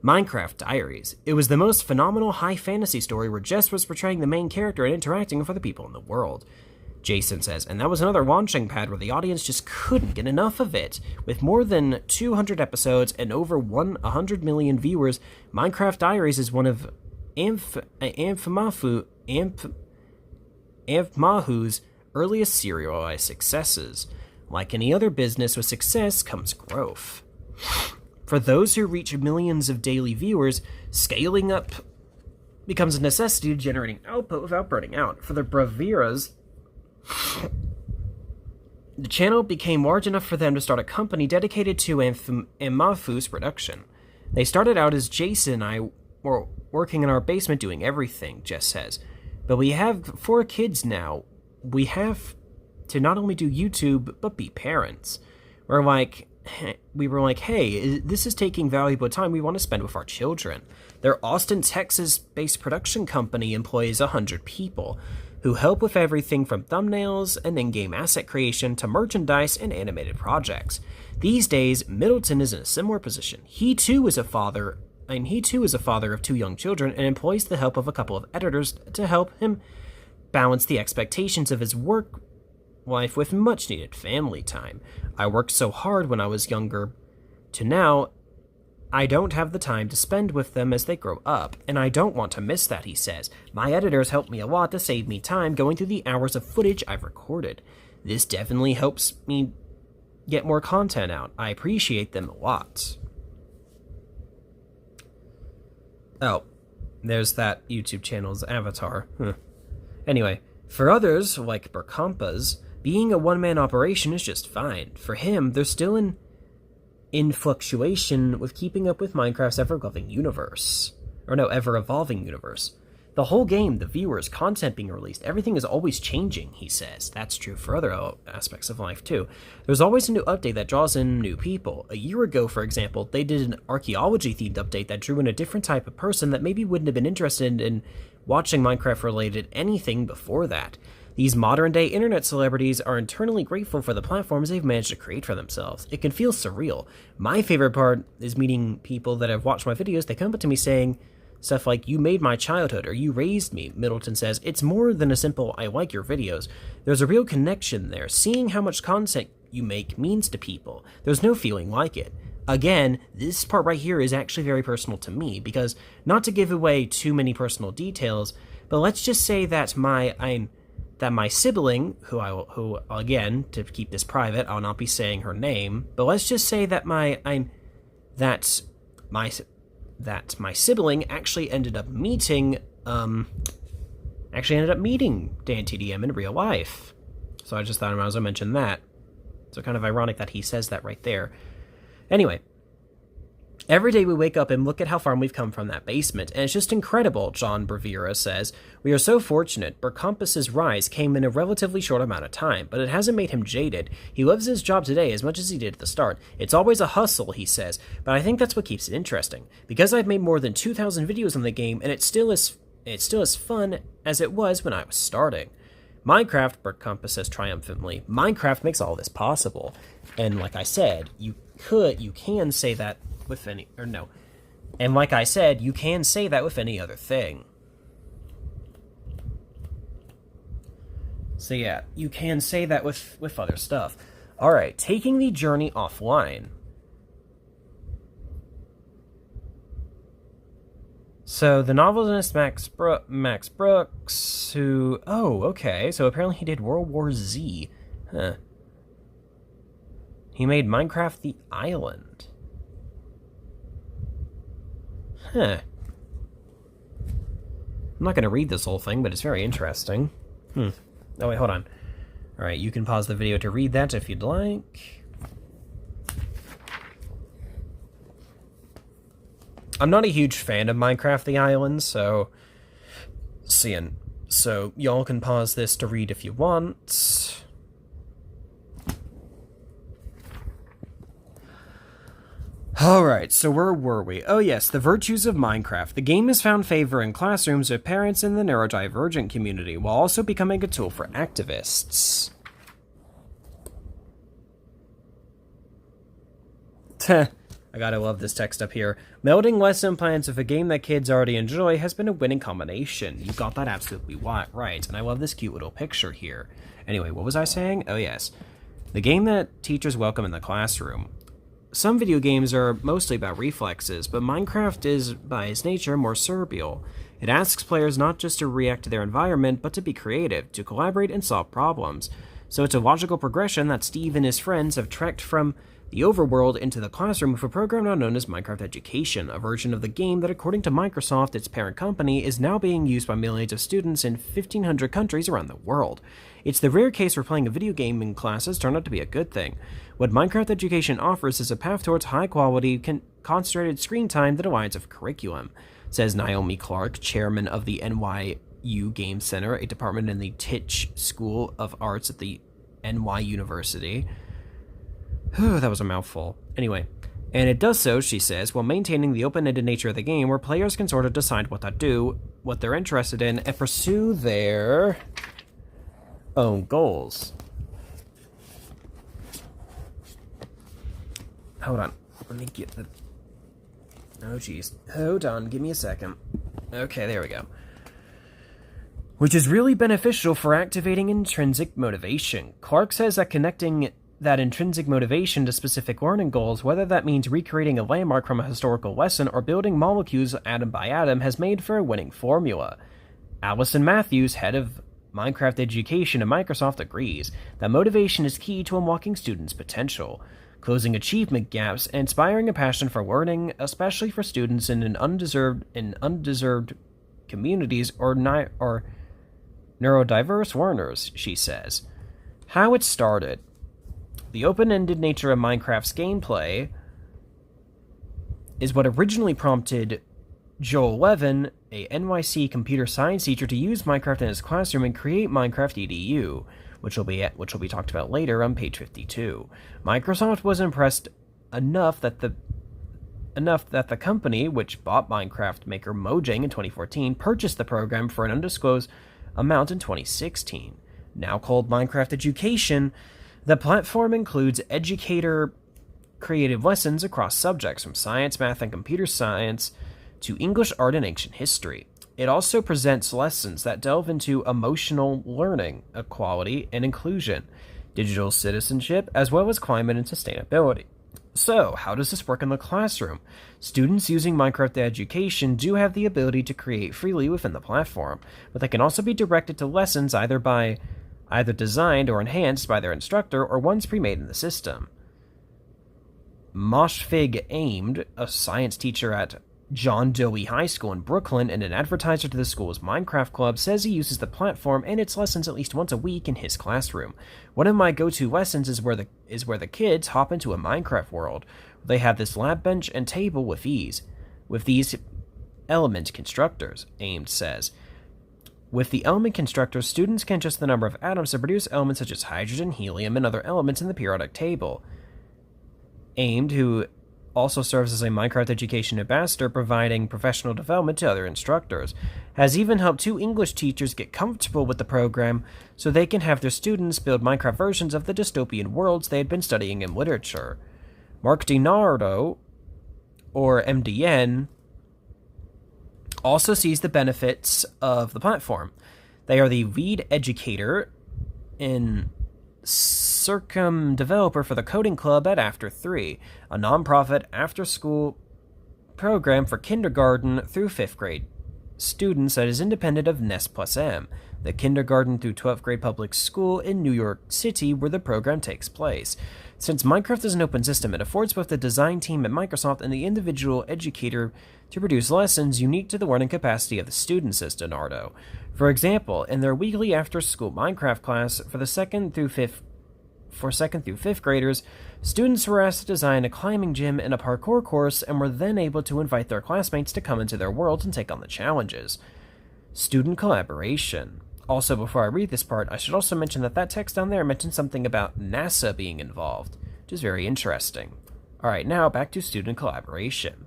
Minecraft Diaries. It was the most phenomenal high fantasy story where Jess was portraying the main character and interacting with other people in the world. Jason says, and that was another launching pad where the audience just couldn't get enough of it. With more than 200 episodes and over 100 million viewers, Minecraft Diaries is one of Ampmahu's earliest serialized successes. Like any other business, with success comes growth. For those who reach millions of daily viewers, scaling up becomes a necessity to generating output without burning out. For the bravuras, the channel became large enough for them to start a company dedicated to Amafu's production. They started out as Jason and I were working in our basement doing everything, Jess says. But we have 4 kids now. We have to not only do YouTube, but be parents. We're like, hey, this is taking valuable time we want to spend with our children. Their Austin, Texas-based production company employs 100 people who help with everything from thumbnails and in-game asset creation to merchandise and animated projects. These days, Middleton is in a similar position. He too is a father of 2 young children and employs the help of a couple of editors to help him balance the expectations of his work life with much-needed family time. I worked so hard when I was younger to now, I don't have the time to spend with them as they grow up, and I don't want to miss that, he says. My editors help me a lot to save me time going through the hours of footage I've recorded. This definitely helps me get more content out. I appreciate them a lot. Oh, there's that YouTube channel's avatar. Anyway, for others, like Burkampas, being a one-man operation is just fine. For him, they're still in fluctuation with keeping up with Minecraft's ever-evolving universe. The whole game, the viewers, content being released, everything is always changing, he says. That's true for other aspects of life, too. There's always a new update that draws in new people. A year ago, for example, they did an archaeology-themed update that drew in a different type of person that maybe wouldn't have been interested in watching Minecraft-related anything before that. These modern-day internet celebrities are internally grateful for the platforms they've managed to create for themselves. It can feel surreal. My favorite part is meeting people that have watched my videos. They come up to me saying stuff like, "You made my childhood," or "You raised me," Middleton says. It's more than a simple, "I like your videos." There's a real connection there. Seeing how much content you make means to people. There's no feeling like it. Again, this part right here is actually very personal to me, because not to give away too many personal details, but let's just say that my sibling, who again, to keep this private, I'll not be saying her name, but let's just say that my sibling actually ended up meeting Dan TDM in real life. So I just thought I might as well mention that. So kind of ironic that he says that right there. Anyway, every day we wake up and look at how far we've come from that basement, and it's just incredible, John Bravira says. We are so fortunate. Burkampas's rise came in a relatively short amount of time, but it hasn't made him jaded. He loves his job today as much as he did at the start. It's always a hustle, he says, but I think that's what keeps it interesting. Because I've made more than 2,000 videos on the game, and it's still as fun as it was when I was starting. Minecraft, Burkampas says triumphantly, Minecraft makes all this possible. And like I said, you can say that with any, or no. And like I said, you can say that with any other thing. So yeah, you can say that with other stuff. Alright, taking the journey offline. So the novelist Max Brooks, who, oh, okay, so apparently he did World War Z. Huh. He made Minecraft the Island. Huh. I'm not going to read this whole thing, but it's very interesting. Oh, wait, hold on. Alright, you can pause the video to read that if you'd like. I'm not a huge fan of Minecraft the Island, so y'all can pause this to read if you want. Alright, so where were we? Oh yes, the virtues of Minecraft. The game has found favor in classrooms with parents in the neurodivergent community, while also becoming a tool for activists. I gotta love this text up here. Melding lesson plans with a game that kids already enjoy has been a winning combination. You got that absolutely right, and I love this cute little picture here. Anyway, what was I saying? Oh yes. The game that teachers welcome in the classroom. Some video games are mostly about reflexes, but Minecraft is, by its nature, more cerebral. It asks players not just to react to their environment, but to be creative, to collaborate and solve problems. So it's a logical progression that Steve and his friends have trekked from the overworld into the classroom with a program now known as Minecraft Education, a version of the game that, according to Microsoft, its parent company, is now being used by millions of students in 1,500 countries around the world. It's the rare case where playing a video game in classes turned out to be a good thing. What Minecraft Education offers is a path towards high-quality, concentrated screen time that aligns with curriculum, says Naomi Clark, chairman of the NYU Game Center, a department in the Tisch School of Arts at the NY University. That was a mouthful. Anyway, and it does so, she says, while maintaining the open-ended nature of the game where players can sort of decide what to do, what they're interested in, and pursue their own goals. Hold on. Let me get the... Oh, jeez. Hold on. Give me a second. Okay, there we go. Which is really beneficial for activating intrinsic motivation. Clark says that connecting that intrinsic motivation to specific learning goals, whether that means recreating a landmark from a historical lesson or building molecules atom by atom, has made for a winning formula. Allison Matthews, head of Minecraft education at Microsoft, agrees that motivation is key to unlocking students' potential, closing achievement gaps, and inspiring a passion for learning, especially for students in undeserved communities or neurodiverse learners, she says. How it started. The open-ended nature of Minecraft's gameplay is what originally prompted Joel Levin, a NYC computer science teacher, to use Minecraft in his classroom and create Minecraft EDU, which will be talked about later on page 52. Microsoft was impressed enough that the company, which bought Minecraft maker Mojang in 2014, purchased the program for an undisclosed amount in 2016. Now called Minecraft Education, the platform includes educator creative lessons across subjects from science, math, and computer science to English, art, and ancient history. It also presents lessons that delve into emotional learning, equality, and inclusion, digital citizenship, as well as climate and sustainability. So, how does this work in the classroom? Students using Minecraft Education do have the ability to create freely within the platform, but they can also be directed to lessons either designed or enhanced by their instructor or ones pre-made in the system. Moshfig Aimed, a science teacher at John Dewey High School in Brooklyn and an advertiser to the school's Minecraft Club, says he uses the platform and its lessons at least once a week in his classroom. One of my go-to lessons is where the kids hop into a Minecraft world. They have this lab bench and table with these element constructors, Aimed says. With the element constructors, students can adjust the number of atoms to produce elements such as hydrogen, helium, and other elements in the periodic table. Aimed, who also serves as a Minecraft education ambassador, providing professional development to other instructors, has even helped 2 English teachers get comfortable with the program so they can have their students build Minecraft versions of the dystopian worlds they had been studying in literature. Mark DiNardo, or MDN, also sees the benefits of the platform. They are the lead educator and developer for the Coding Club at After 3, a nonprofit after-school program for kindergarten through 5th grade students that is independent of Nest Plus M, the kindergarten through 12th grade public school in New York City where the program takes place. Since Minecraft is an open system, it affords both the design team at Microsoft and the individual educator to produce lessons unique to the learning capacity of the student, says DiNardo. For example, in their weekly after-school Minecraft class for second through fifth graders, students were asked to design a climbing gym and a parkour course and were then able to invite their classmates to come into their world and take on the challenges. Student collaboration. Also, before I read this part, I should also mention that text down there mentions something about NASA being involved, which is very interesting. Alright, now back to student collaboration.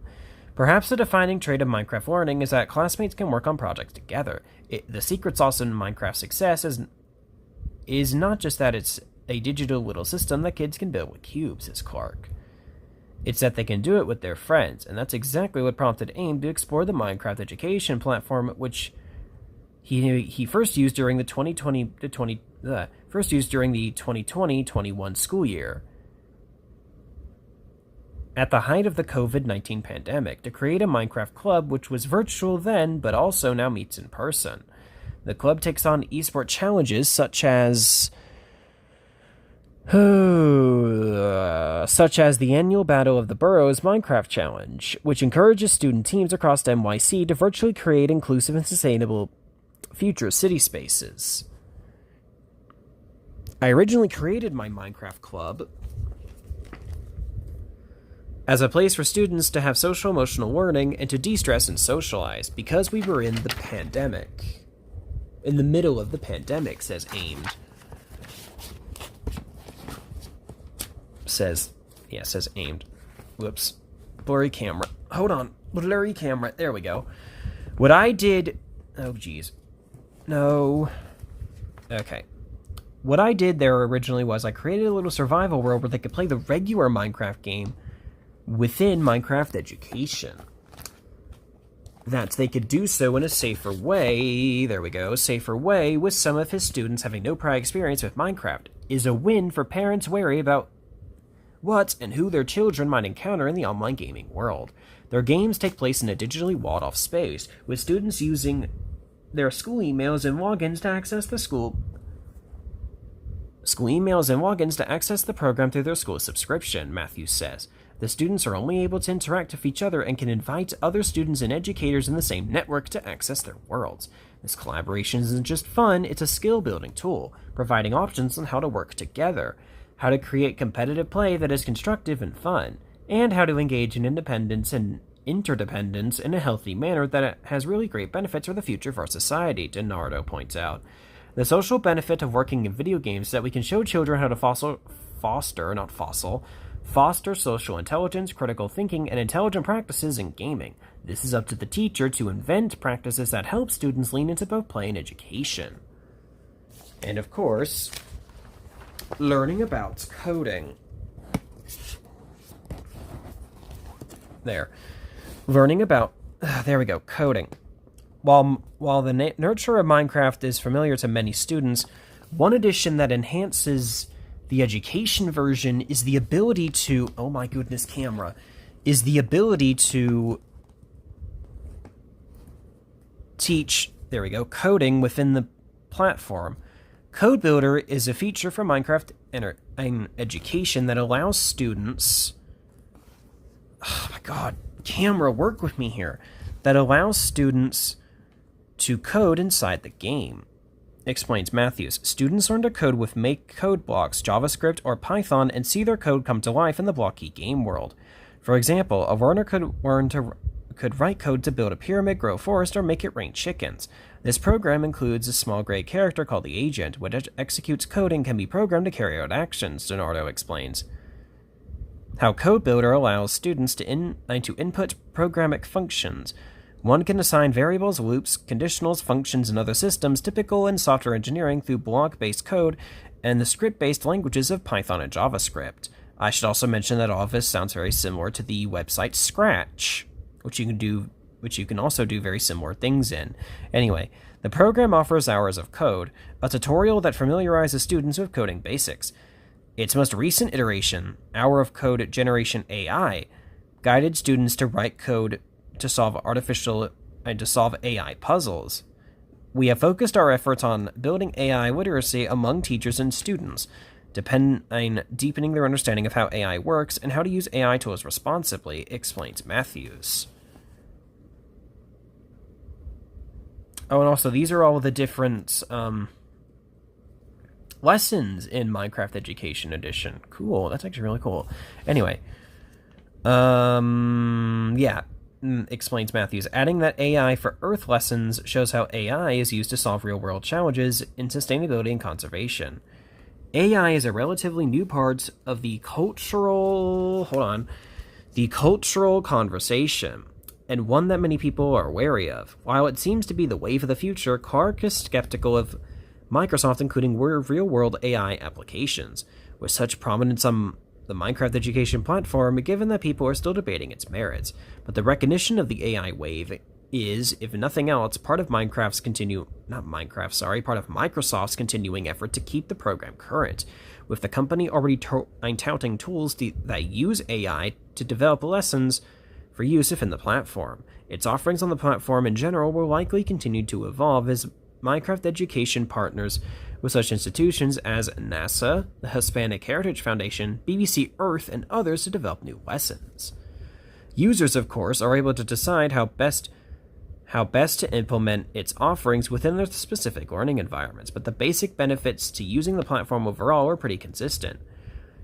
Perhaps the defining trait of Minecraft learning is that classmates can work on projects together. The secret sauce in Minecraft's success is not just that it's a digital little system that kids can build with cubes, says Clark. It's that they can do it with their friends, and that's exactly what prompted AIM to explore the Minecraft education platform, which he first used during the 2020-21 school year, at the height of the COVID-19 pandemic, to create a Minecraft club which was virtual then, but also now meets in person. The club takes on esport challenges such as the annual Battle of the Burrows Minecraft Challenge, which encourages student teams across NYC to virtually create inclusive and sustainable future city spaces. I originally created my Minecraft club as a place for students to have social emotional learning and to de-stress and socialize because we were in the pandemic. In the middle of the pandemic, says Aimed. Says Yeah, it says aimed. Whoops. Blurry camera. Hold on. Blurry camera. There we go. What I did... Oh, geez. No. Okay. What I did there originally was I created a little survival world where they could play the regular Minecraft game within Minecraft Education. That they could do so in a safer way, there we go, safer way, with some of his students having no prior experience with Minecraft, is a win for parents wary about what and who their children might encounter in the online gaming world. Their games take place in a digitally walled-off space, with students using their school emails and logins to access the program through their school subscription, Matthews says. The students are only able to interact with each other and can invite other students and educators in the same network to access their worlds. This collaboration isn't just fun, it's a skill-building tool, providing options on how to work together, how to create competitive play that is constructive and fun, and how to engage in independence and interdependence in a healthy manner that has really great benefits for the future of our society, DiNardo points out. The social benefit of working in video games is that we can show children how to foster social intelligence, critical thinking, and intelligent practices in gaming. This is up to the teacher to invent practices that help students lean into both play and education. And of course, learning about coding. There we go, coding. While the nurture of Minecraft is familiar to many students, one addition that enhances the education version is the ability to, oh my goodness, camera, is the ability to teach, there we go, coding within the platform. Code Builder is a feature for Minecraft education that allows students, oh my god, camera, work with me here, that allows students to code inside the game. Explains Matthews. Students learn to code with Make code blocks, JavaScript, or Python, and see their code come to life in the blocky game world. For example, a learner could write code to build a pyramid, grow a forest, or make it rain chickens. This program includes a small gray character called the agent, which executes code and can be programmed to carry out actions, DiNardo explains. How Code Builder allows students to input programmatic functions. One can assign variables, loops, conditionals, functions, and other systems typical in software engineering through block-based code and the script-based languages of Python and JavaScript. I should also mention that all of this sounds very similar to the website Scratch, which you can also do very similar things in. Anyway, the program offers hours of code, a tutorial that familiarizes students with coding basics. Its most recent iteration, Hour of Code Generation AI, guided students to write code to solve AI puzzles. We have focused our efforts on building AI literacy among teachers and students, deepening their understanding of how AI works and how to use AI tools responsibly, explains Matthews. Oh, and also, these are all the different lessons in Minecraft Education Edition. Cool, that's actually really cool. Anyway, yeah. Explains Matthews, adding that AI for Earth lessons shows how AI is used to solve real-world challenges in sustainability and conservation. AI is a relatively new part of the cultural conversation, and one that many people are wary of. While it seems to be the wave of the future, Clark is skeptical of Microsoft including real-world AI applications, with such prominence on the Minecraft Education platform, given that people are still debating its merits. But the recognition of the AI wave is, if nothing else, part of Microsoft's continuing effort to keep the program current, with the company already touting tools that use AI to develop lessons for use within the platform. Its offerings on the platform in general will likely continue to evolve as Minecraft Education partners with such institutions as NASA, the Hispanic Heritage Foundation, BBC Earth, and others to develop new lessons. Users, of course, are able to decide how best to implement its offerings within their specific learning environments, but the basic benefits to using the platform overall are pretty consistent.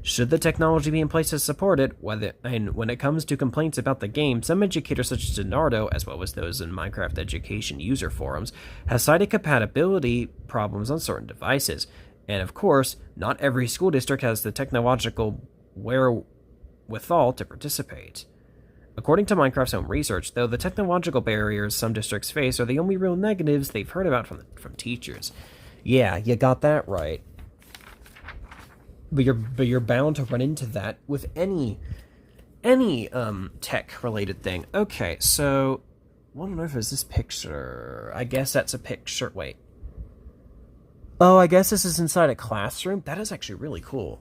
Should the technology be in place to support it, when it comes to complaints about the game, some educators such as DiNardo, as well as those in Minecraft Education user forums, have cited compatibility problems on certain devices. And of course, not every school district has the technological withal to participate. According to Minecraft's own research, though, the technological barriers some districts face are the only real negatives they've heard about from teachers. Yeah, you got that right. But you're bound to run into that with any tech related thing. Okay, so what on earth is this picture? I guess that's a picture. Wait. Oh, I guess this is inside a classroom. That is actually really cool.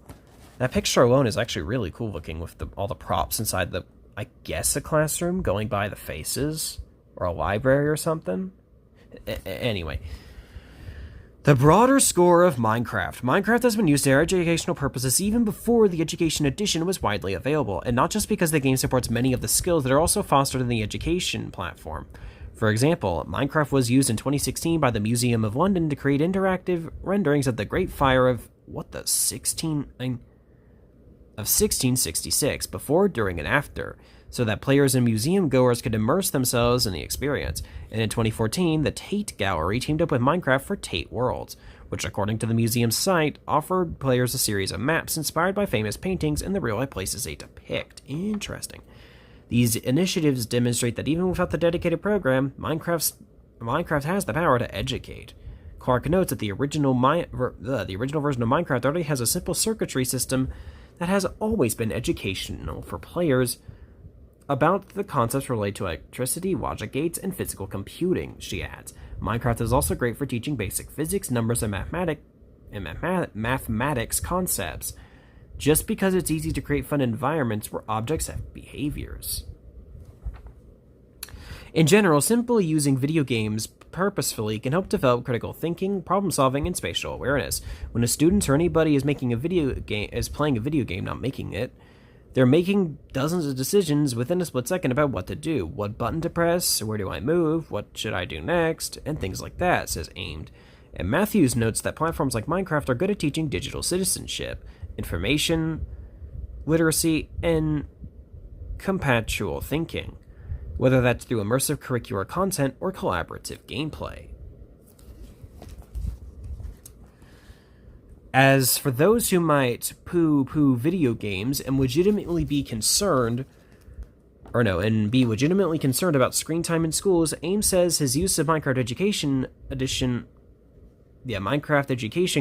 That picture alone is actually really cool looking with all the props inside the, I guess, a classroom, going by the faces, or a library or something. Anyway. The broader score of Minecraft. Minecraft has been used for educational purposes even before the Education Edition was widely available, and not just because the game supports many of the skills that are also fostered in the education platform. For example, Minecraft was used in 2016 by the Museum of London to create interactive renderings of the Great Fire of, 1666, before, during, and after, so that players and museum goers could immerse themselves in the experience. And in 2014, the Tate Gallery teamed up with Minecraft for Tate Worlds, which, according to the museum's site, offered players a series of maps inspired by famous paintings and the real-life places they depict. Interesting. These initiatives demonstrate that even without the dedicated program, Minecraft has the power to educate. Clark notes that the original version of Minecraft already has a simple circuitry system that has always been educational for players about the concepts related to electricity, logic gates, and physical computing, she adds. Minecraft is also great for teaching basic physics, numbers, and mathematics concepts, just because it's easy to create fun environments where objects have behaviors. In general, simply using video games purposefully can help develop critical thinking, problem-solving, and spatial awareness. When a student or anybody is playing a video game, not making it, they're making dozens of decisions within a split second about what to do, what button to press, where do I move, what should I do next, and things like that, says Aimed. And Matthews notes that platforms like Minecraft are good at teaching digital citizenship, information, literacy, and compatual thinking, whether that's through immersive curricular content or collaborative gameplay. As for those who might poo-poo video games and legitimately be concerned about screen time in schools, Ames says his use of Minecraft Education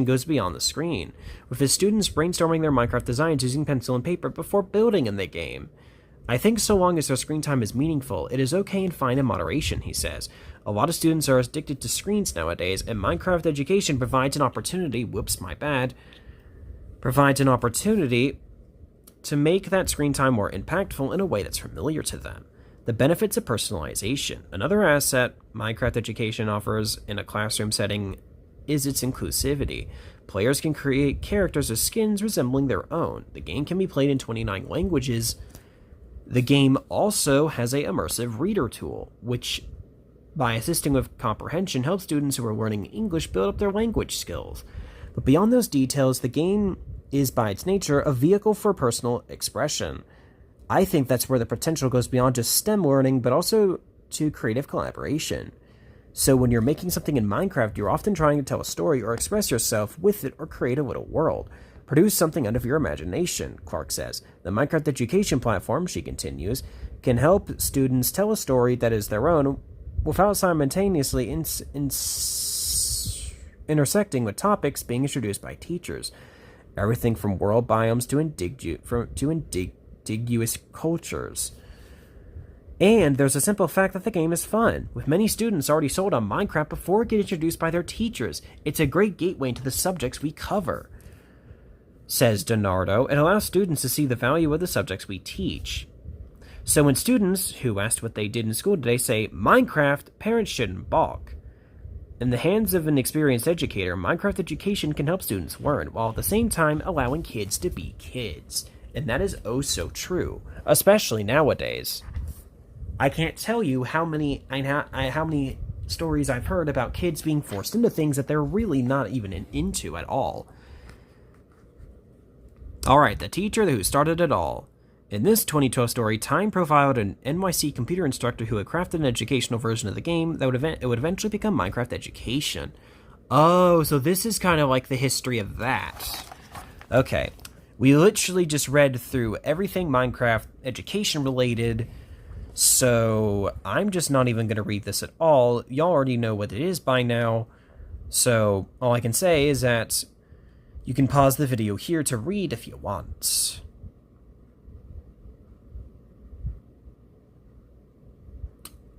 goes beyond the screen, with his students brainstorming their Minecraft designs using pencil and paper before building in the game. I think so long as their screen time is meaningful, it is okay and fine in moderation, he says. A lot of students are addicted to screens nowadays, and Minecraft Education provides an opportunity to make that screen time more impactful in a way that's familiar to them. The benefits of personalization. Another asset Minecraft Education offers in a classroom setting is its inclusivity. Players can create characters or skins resembling their own. The game can be played in 29 languages. The game also has a immersive reader tool, which, by assisting with comprehension, helps students who are learning English build up their language skills. But beyond those details, the game is, by its nature, a vehicle for personal expression. I think that's where the potential goes beyond just STEM learning, but also to creative collaboration. So when you're making something in Minecraft, you're often trying to tell a story or express yourself with it or create a little world. Produce something out of your imagination, Clark says. The Minecraft Education platform, she continues, can help students tell a story that is their own without simultaneously intersecting with topics being introduced by teachers. Everything from world biomes to indigenous cultures. And there's a simple fact that the game is fun, with many students already sold on Minecraft before it gets introduced by their teachers. It's a great gateway into the subjects we cover, says Donardo. It allows students to see the value of the subjects we teach. So when students, who asked what they did in school today, say, Minecraft, parents shouldn't balk. In the hands of an experienced educator, Minecraft Education can help students learn, while at the same time allowing kids to be kids. And that is oh so true, especially nowadays. I can't tell you how many stories I've heard about kids being forced into things that they're really not even into at all. Alright, the teacher who started it all. In this 2012 story, Time profiled an NYC computer instructor who had crafted an educational version of the game that would eventually become Minecraft Education. Oh, so this is kind of like the history of that. Okay. We literally just read through everything Minecraft education related, so I'm just not even going to read this at all. Y'all already know what it is by now, so all I can say is that you can pause the video here to read if you want.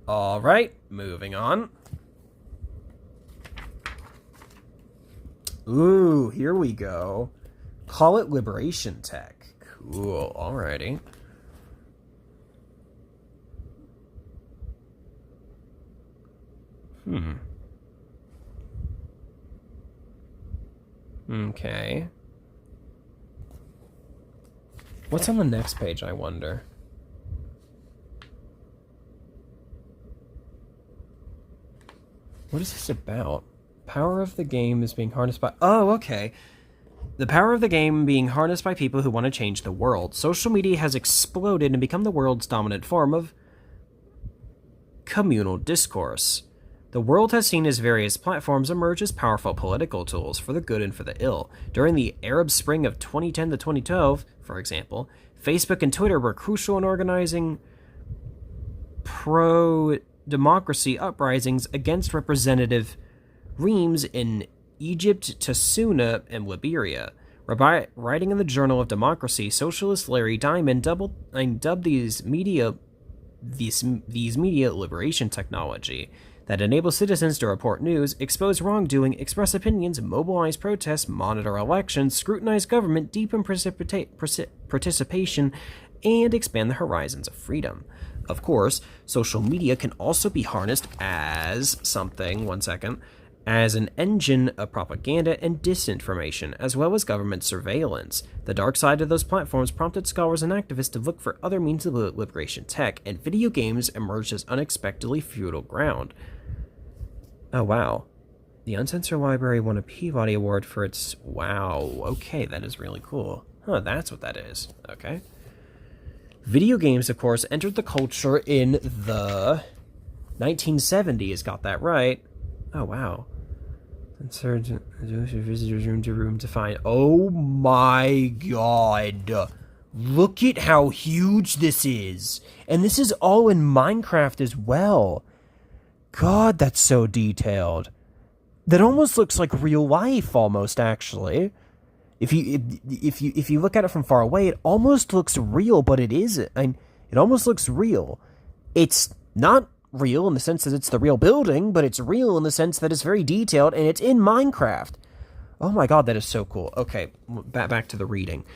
Alright, moving on. Ooh, here we go. Call it Liberation Tech. Cool, alrighty. Okay. What's on the next page, I wonder? What is this about? Power of the game is being harnessed by... Oh, okay. The power of the game being harnessed by people who want to change the world. Social media has exploded and become the world's dominant form of communal discourse. The world has seen as various platforms emerge as powerful political tools for the good and for the ill. During the Arab Spring of 2010 to 2012, for example, Facebook and Twitter were crucial in organizing pro-democracy uprisings against representative regimes in Egypt, Tasuna, and Liberia. Writing in the Journal of Democracy, socialist Larry Diamond dubbed these media liberation technology that enables citizens to report news, expose wrongdoing, express opinions, mobilize protests, monitor elections, scrutinize government, deepen participation, and expand the horizons of freedom. Of course, social media can also be harnessed as as an engine of propaganda and disinformation, as well as government surveillance. The dark side of those platforms prompted scholars and activists to look for other means of liberation tech, and video games emerged as unexpectedly fertile ground. Oh, wow. The Uncensored Library won a Peabody Award for its... Wow, okay, that is really cool. Huh, that's what that is. Okay. Video games, of course, entered the culture in the 1970s. Got that right. Oh, wow. Censored visitors room to room to find... Oh my god. Look at how huge this is. And this is all in Minecraft as well. God, that's so detailed. That almost looks like real life, almost, actually. If you look at it from far away, it almost looks real, but it isn't. It almost looks real. It's not real in the sense that it's the real building, but it's real in the sense that it's very detailed, and it's in Minecraft. Oh my god, that is so cool. Okay, back to the reading.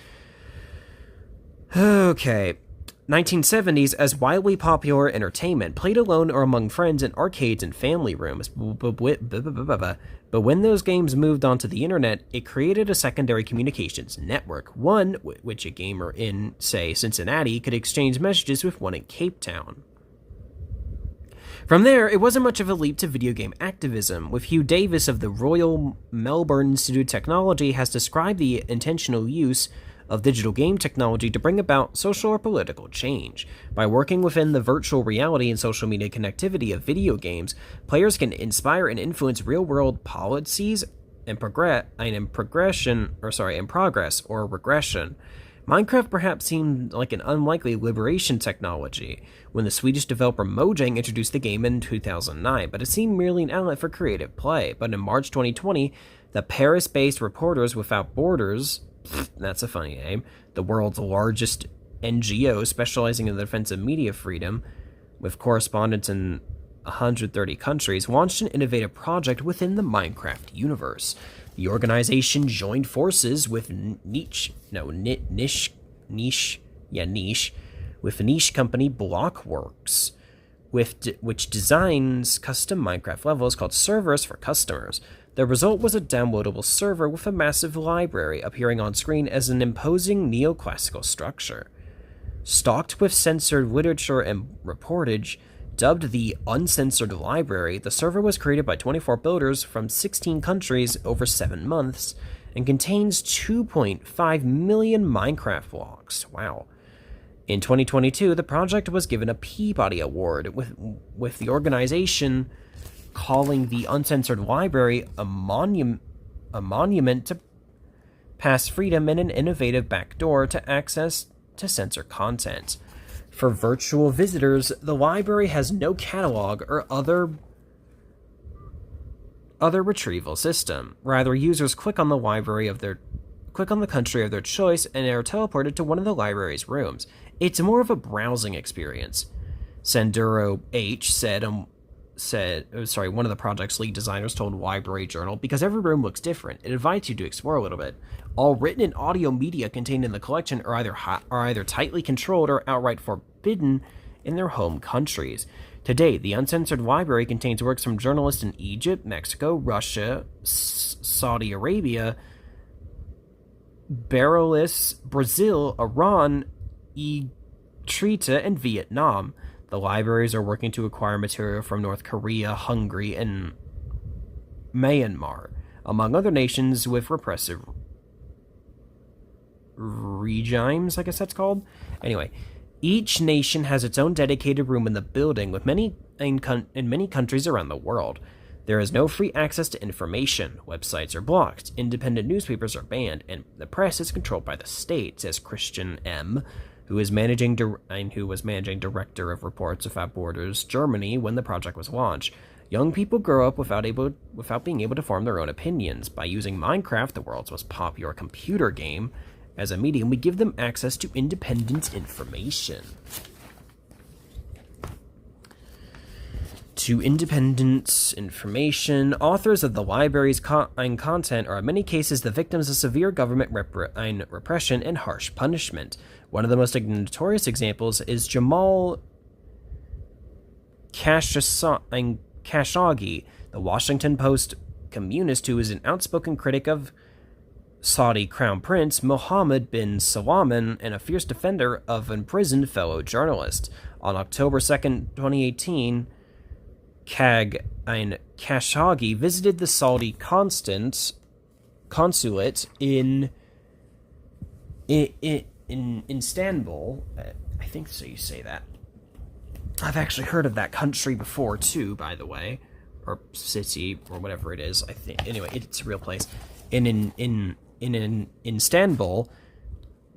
Okay. 1970s as wildly popular entertainment, played alone or among friends in arcades and family rooms. But when those games moved onto the internet, it created a secondary communications network, one which a gamer in, say, Cincinnati could exchange messages with one in Cape Town. From there, it wasn't much of a leap to video game activism, with Hugh Davis of the Royal Melbourne Institute of Technology has described the intentional use of digital game technology to bring about social or political change. By working within the virtual reality and social media connectivity of video games, players can inspire and influence real-world policies in progress or regression. Minecraft perhaps seemed like an unlikely liberation technology when the Swedish developer Mojang introduced the game in 2009, but it seemed merely an outlet for creative play. But in March 2020, the Paris-based Reporters Without Borders, that's a funny name, the world's largest NGO specializing in the defense of media freedom, with correspondents in 130 countries, launched an innovative project within the Minecraft universe. The organization joined forces with niche company Blockworks, which designs custom Minecraft levels called servers for customers. The result was a downloadable server with a massive library appearing on screen as an imposing neoclassical structure. Stocked with censored literature and reportage, dubbed the Uncensored Library, the server was created by 24 builders from 16 countries over 7 months and contains 2.5 million Minecraft blocks. Wow. In 2022, the project was given a Peabody Award, with the organization calling the Uncensored Library a monument to pass freedom and an innovative backdoor to access to censor content. For virtual visitors, the library has no catalog or other retrieval system. Rather, users click on the country of their choice and are teleported to one of the library's rooms. It's more of a browsing experience. Sanduro H one of the project's lead designers told Library Journal, because every room looks different, it invites you to explore a little bit. All written and audio media contained in the collection are either tightly controlled or outright forbidden in their home countries. Today, the uncensored library contains works from journalists in Egypt, Mexico, Russia, Saudi Arabia, Belarus, Brazil, Iran, Eritrea, and Vietnam. The libraries are working to acquire material from North Korea, Hungary, and Myanmar, among other nations with repressive regimes, I guess that's called. Anyway, each nation has its own dedicated room in the building, with many countries around the world. There is no free access to information. Websites are blocked. Independent newspapers are banned, and the press is controlled by the state, says Christian M., who was managing director of Reports Without Borders Germany when the project was launched. Young people grow up without being able to form their own opinions. By using Minecraft, the world's most popular computer game, as a medium, we give them access to independent information. Authors of the library's content are in many cases the victims of severe government repression and harsh punishment. One of the most notorious examples is Jamal Khashoggi, the Washington Post communist who is an outspoken critic of Saudi Crown Prince Mohammed bin Salman and a fierce defender of imprisoned fellow journalists. On October 2nd, 2018, Khashoggi visited the Saudi consulate in Istanbul. I think so you say that. I've actually heard of that country before too, by the way, or city or whatever it is. I think anyway, it's a real place. In Istanbul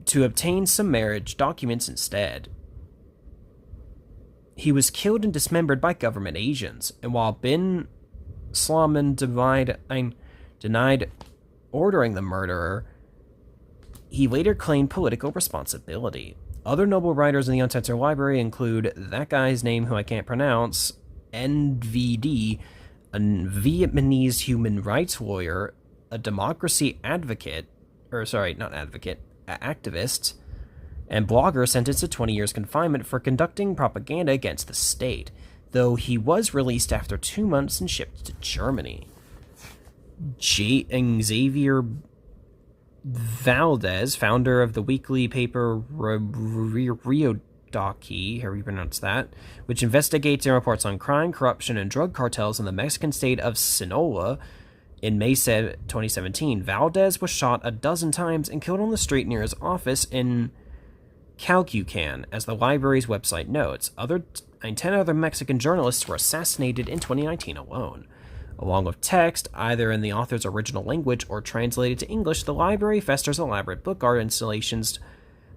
to obtain some marriage documents instead. He was killed and dismembered by government agents, and while bin Salman denied ordering the murderer, he later claimed political responsibility. Other notable writers in the Uncensored Library include that guy's name who I can't pronounce, NVD, a Vietnamese human rights lawyer, a democracy activist, and blogger sentenced to 20 years confinement for conducting propaganda against the state, though he was released after 2 months and shipped to Germany. Xavier Valdez, founder of the weekly paper Ryodaki, however you pronounce that, which investigates and reports on crime, corruption, and drug cartels in the Mexican state of Sinaloa. In May 2017, Valdez was shot a dozen times and killed on the street near his office in Calcucan, as the library's website notes. 10 other Mexican journalists were assassinated in 2019 alone. Along with text, either in the author's original language or translated to English, the library festers elaborate book art installations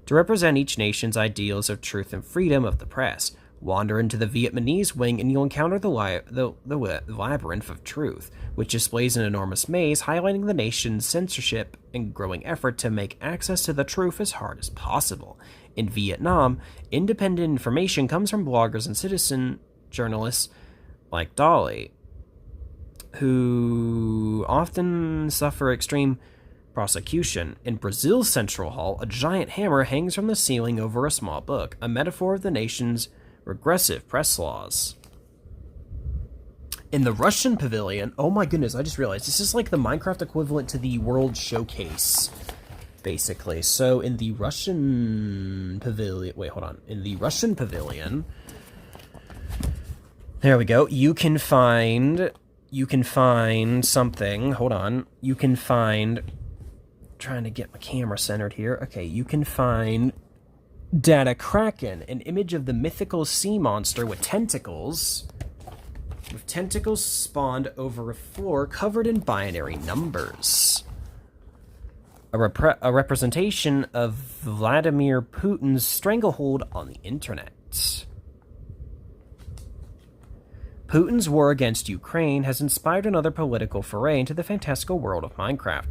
to represent each nation's ideals of truth and freedom of the press. Wander into the Vietnamese wing and you'll encounter the Labyrinth of Truth, which displays an enormous maze highlighting the nation's censorship and growing effort to make access to the truth as hard as possible. In Vietnam, independent information comes from bloggers and citizen journalists like Dolly, who often suffer extreme prosecution. In Brazil's Central Hall, a giant hammer hangs from the ceiling over a small book, a metaphor of the nation's regressive press laws. In the Russian pavilion, oh my goodness, I just realized this is like the Minecraft equivalent to the World Showcase, basically. So in the Russian pavilion, in the Russian pavilion, there we go. You can find something. Hold on. Trying to get my camera centered here. Okay, you can find Data Kraken, an image of the mythical sea monster with tentacles spawned over a floor covered in binary numbers. a representation of Vladimir Putin's stranglehold on the internet. Putin's war against Ukraine has inspired another political foray into the fantastical world of Minecraft.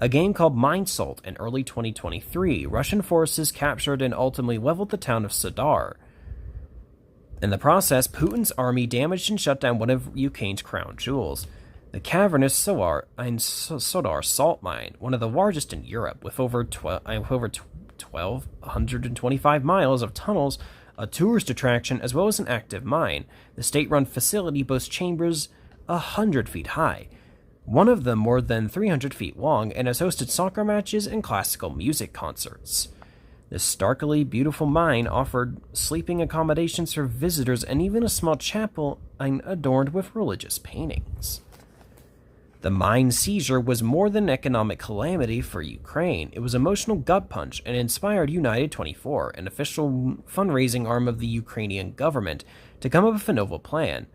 A game called Minesalt in early 2023, Russian forces captured and ultimately leveled the town of Sodar. In the process, Putin's army damaged and shut down one of Ukraine's crown jewels, the cavernous Sodar salt mine, one of the largest in Europe, with over 1,225 miles of tunnels, a tourist attraction, as well as an active mine. The state-run facility boasts chambers 100 feet high, one of them more than 300 feet long, and has hosted soccer matches and classical music concerts. This starkly beautiful mine offered sleeping accommodations for visitors and even a small chapel adorned with religious paintings. The mine seizure was more than an economic calamity for Ukraine. It was an emotional gut punch and inspired United 24, an official fundraising arm of the Ukrainian government, to come up with a novel plan.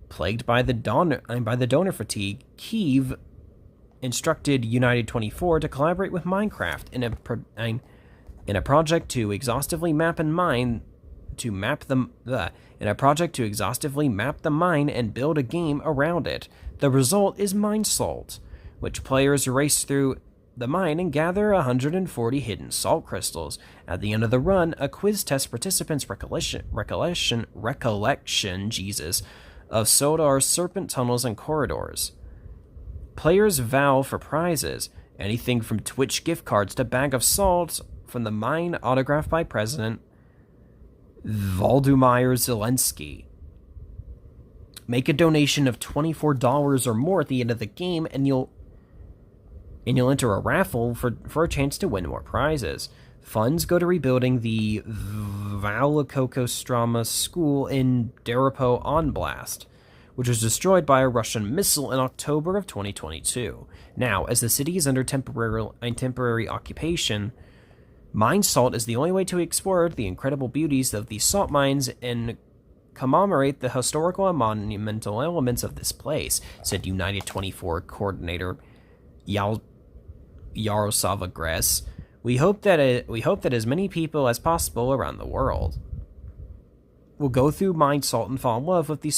Plagued by the donor fatigue, Kyiv instructed United 24 to collaborate with Minecraft in a project to exhaustively map the mine and build a game around it. The result is Minesalt, which players race through the mine and gather 140 hidden salt crystals. At the end of the run, a quiz tests participants' recollection of Sodar's serpent tunnels and corridors. Players vow for prizes, anything from Twitch gift cards to a bag of salt from the mine autographed by President Volodymyr Zelensky. Make a donation of $24 or more at the end of the game, and you'll enter a raffle for a chance to win more prizes. Funds go to rebuilding the Valikokostrama school in Deripo Oblast, which was destroyed by a Russian missile in October of 2022. Now, as the city is under temporary occupation, Minesalt is the only way to explore the incredible beauties of these salt mines and commemorate the historical and monumental elements of this place, said United 24 coordinator Yaroslavl Gress. We hope that as many people as possible around the world will go through Minesalt and fall in love with these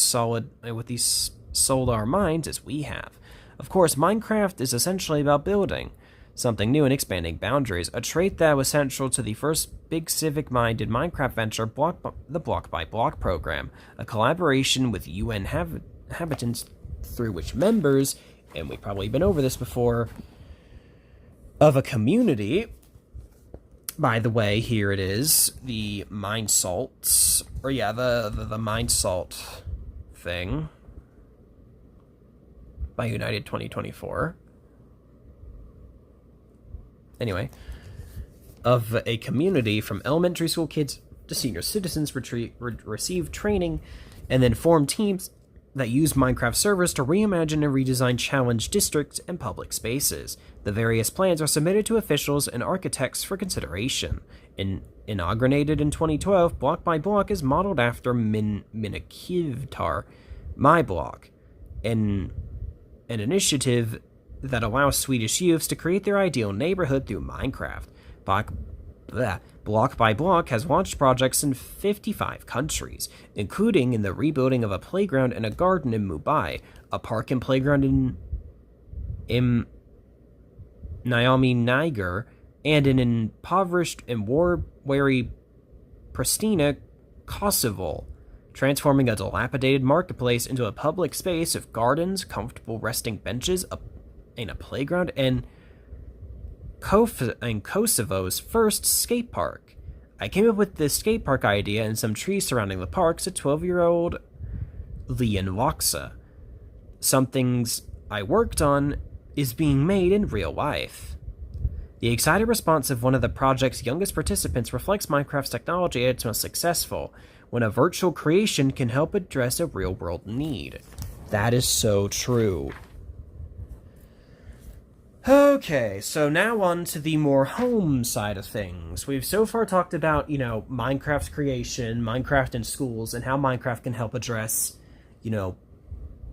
solar mines as we have. Of course, Minecraft is essentially about building something new and expanding boundaries, a trait that was central to the first big civic-minded Minecraft venture, the Block by Block program, a collaboration with UN inhabitants through which members, and we've probably been over this before, of a community. By the way, here it is, the Minesalt, the Minesalt thing by United 2024. Anyway, of a community from elementary school kids to senior citizens receive training and then form teams that use Minecraft servers to reimagine and redesign challenge districts and public spaces. The various plans are submitted to officials and architects for consideration. Inaugurated in 2012, Block by Block is modeled after Minikivtar, My Block, an initiative that allows Swedish youths to create their ideal neighborhood through Minecraft. Block by Block has launched projects in 55 countries, including in the rebuilding of a playground and a garden in Mumbai, a park and playground in Naomi Niger, and an impoverished and war-weary Pristina, Kosovo, transforming a dilapidated marketplace into a public space of gardens, comfortable resting benches, and a playground, and Kosovo's first skate park. I came up with this skate park idea and some trees surrounding the park, said 12-year-old Lian Loxa. Some things I worked on is being made in real life. The excited response of one of the project's youngest participants reflects Minecraft's technology at its most successful, when a virtual creation can help address a real-world need. That is so true. Okay, so now on to the more home side of things. We've so far talked about, Minecraft's creation, Minecraft in schools, and how Minecraft can help address,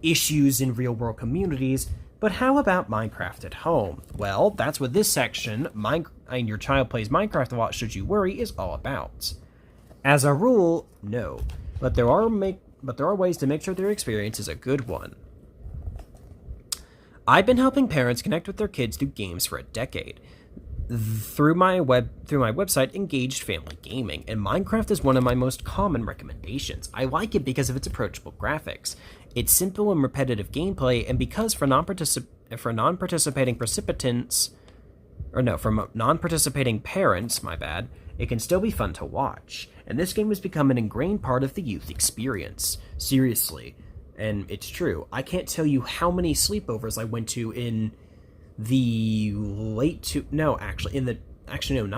issues in real-world communities. But how about Minecraft at home? Well, that's what this section, and your child plays Minecraft a lot should you worry, is all about. As a rule, no. But there are ways to make sure their experience is a good one. I've been helping parents connect with their kids through games for a decade. Through my website, Engaged Family Gaming, and Minecraft is one of my most common recommendations. I like it because of its approachable graphics, its simple and repetitive gameplay, and because for non-participating parents, it can still be fun to watch. And this game has become an ingrained part of the youth experience. Seriously. And it's true. I can't tell you how many sleepovers I went to in the not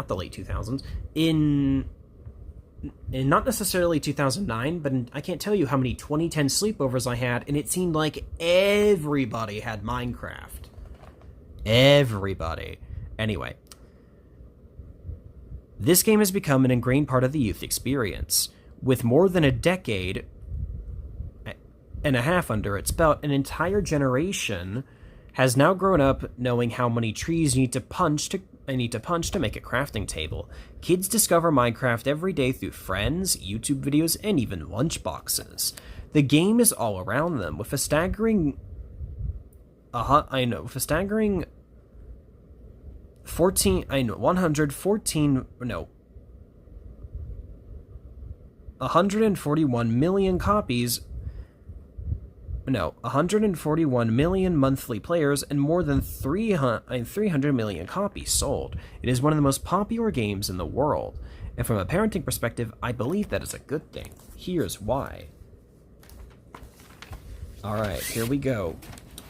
the late 2000s. In not necessarily 2009, but I can't tell you how many 2010 sleepovers I had, and it seemed like everybody had Minecraft. Everybody. Anyway. This game has become an ingrained part of the youth experience. With more than a decade and a half under its belt, an entire generation has now grown up knowing how many trees you need to punch to make a crafting table. Kids discover Minecraft every day through friends, YouTube videos, and even lunchboxes. The game is all around them, with a staggering 141 million copies. 141 million monthly players and more than 300 million copies sold. It is one of the most popular games in the world. And from a parenting perspective, I believe that is a good thing. Here's why. Alright, here we go.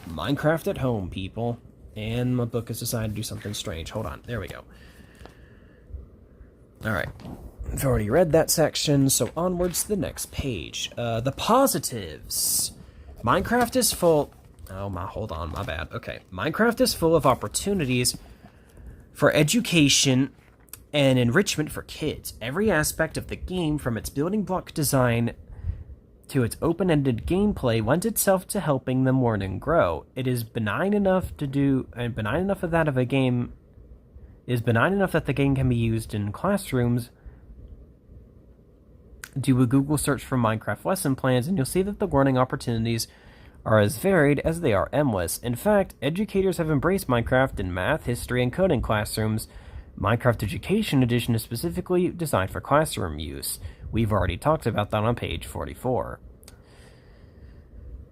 Minecraft at home, people. And my book has decided to do something strange. Hold on. There we go. Alright. I've already read that section, so onwards to the next page. The positives. Minecraft is full... hold on, my bad. Okay. Minecraft is full of opportunities for education and enrichment for kids. Every aspect of the game, from its building block design to its open-ended gameplay, lends itself to helping them learn and grow. It is benign enough that the game can be used in classrooms. Do a Google search for Minecraft lesson plans, and you'll see that the learning opportunities are as varied as they are endless. In fact, educators have embraced Minecraft in math, history, and coding classrooms. Minecraft Education Edition is specifically designed for classroom use. We've already talked about that on page 44.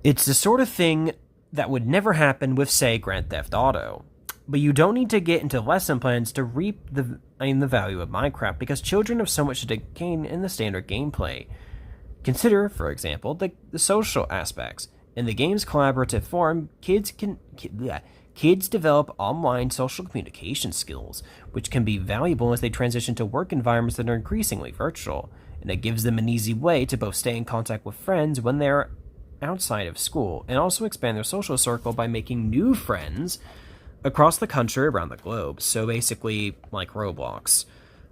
It's the sort of thing that would never happen with, say, Grand Theft Auto. But you don't need to get into lesson plans to reap the value of Minecraft, because children have so much to gain in the standard gameplay. Consider, for example, the social aspects. In the game's collaborative form, kids develop online social communication skills, which can be valuable as they transition to work environments that are increasingly virtual, and it gives them an easy way to both stay in contact with friends when they're outside of school, and also expand their social circle by making new friends across the country around the globe, so basically like Roblox.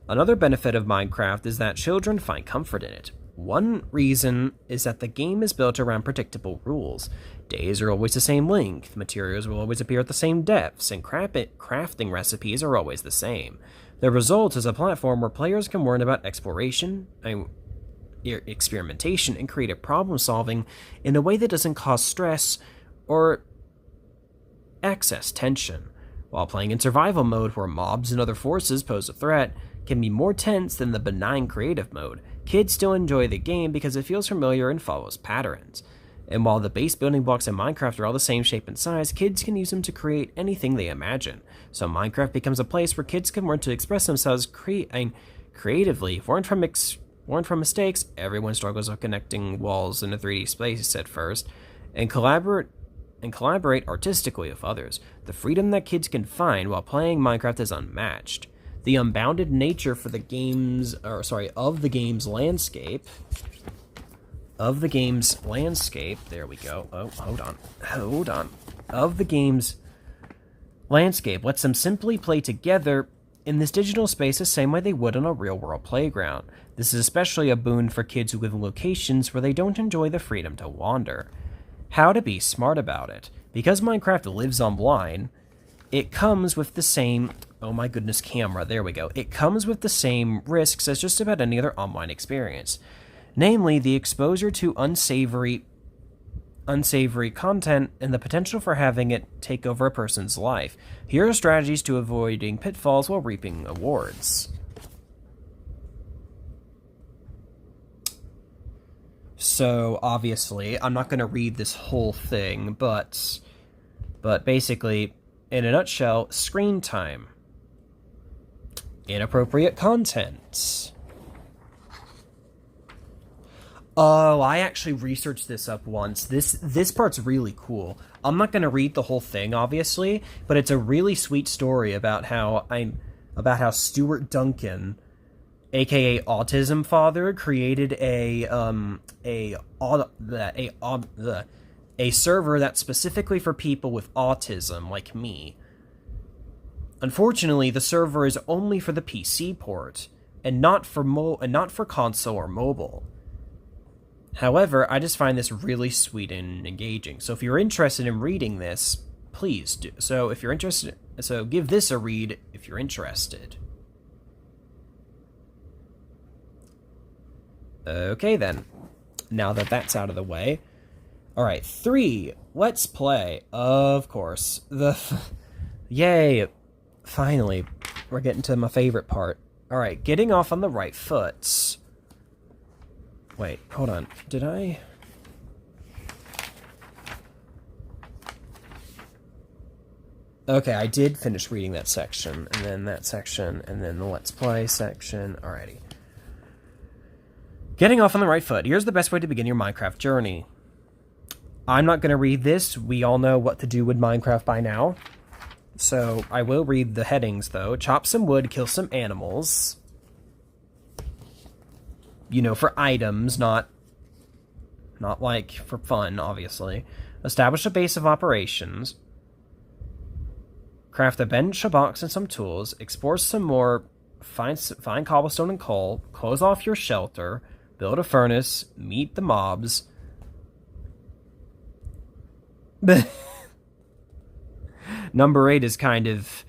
Another benefit of Minecraft is that children find comfort in it. One reason is that the game is built around predictable rules. Days are always the same length, materials will always appear at the same depths, and crafting recipes are always the same. The result is a platform where players can learn about exploration, experimentation, and creative problem solving in a way that doesn't cause stress or excess tension. While playing in survival mode, where mobs and other forces pose a threat, can be more tense than the benign creative mode, kids still enjoy the game because it feels familiar and follows patterns. And while the base building blocks in Minecraft are all the same shape and size, kids can use them to create anything they imagine. So Minecraft becomes a place where kids can learn to express themselves creatively, learn from mistakes. Everyone struggles with connecting walls in a 3D space at first, and collaborate artistically with others. The freedom that kids can find while playing Minecraft is unmatched. The unbounded nature of the game's landscape, there we go. Oh, hold on. Of the game's landscape lets them simply play together in this digital space the same way they would on a real-world playground. This is especially a boon for kids who live in locations where they don't enjoy the freedom to wander. How to be smart about it. Because Minecraft lives online, it comes with the same... Oh my goodness, camera. There we go. It comes with the same risks as just about any other online experience. Namely, the exposure to unsavory content and the potential for having it take over a person's life. Here are strategies to avoiding pitfalls while reaping awards. So, obviously, I'm not going to read this whole thing, but basically, in a nutshell, screen time. Inappropriate content. Oh, I actually researched this up once. This part's really cool. I'm not going to read the whole thing, obviously, but it's a really sweet story about how Stuart Duncan, aka Autism Father, created a server that's specifically for people with autism like me. Unfortunately, the server is only for the PC port and not for console or mobile. However, I just find this really sweet and engaging. So if you're interested in reading this, please do. So if you're interested, so give this a read if you're interested. Okay then. Now that that's out of the way. Alright, 3. Let's play. Of course. Yay. Finally. We're getting to my favorite part. Alright, getting off on the right foot. Wait, hold on. Did I... Okay, I did finish reading that section, and then that section, and then the Let's Play section. Alrighty. Getting off on the right foot. Here's the best way to begin your Minecraft journey. I'm not going to read this. We all know what to do with Minecraft by now. So, I will read the headings, though. Chop some wood, kill some animals. You know, for items, not like for fun, obviously. Establish a base of operations. Craft a bench, a box, and some tools. Explore some more. Find cobblestone and coal. Close off your shelter. Build a furnace. Meet the mobs. Number 8 is kind of...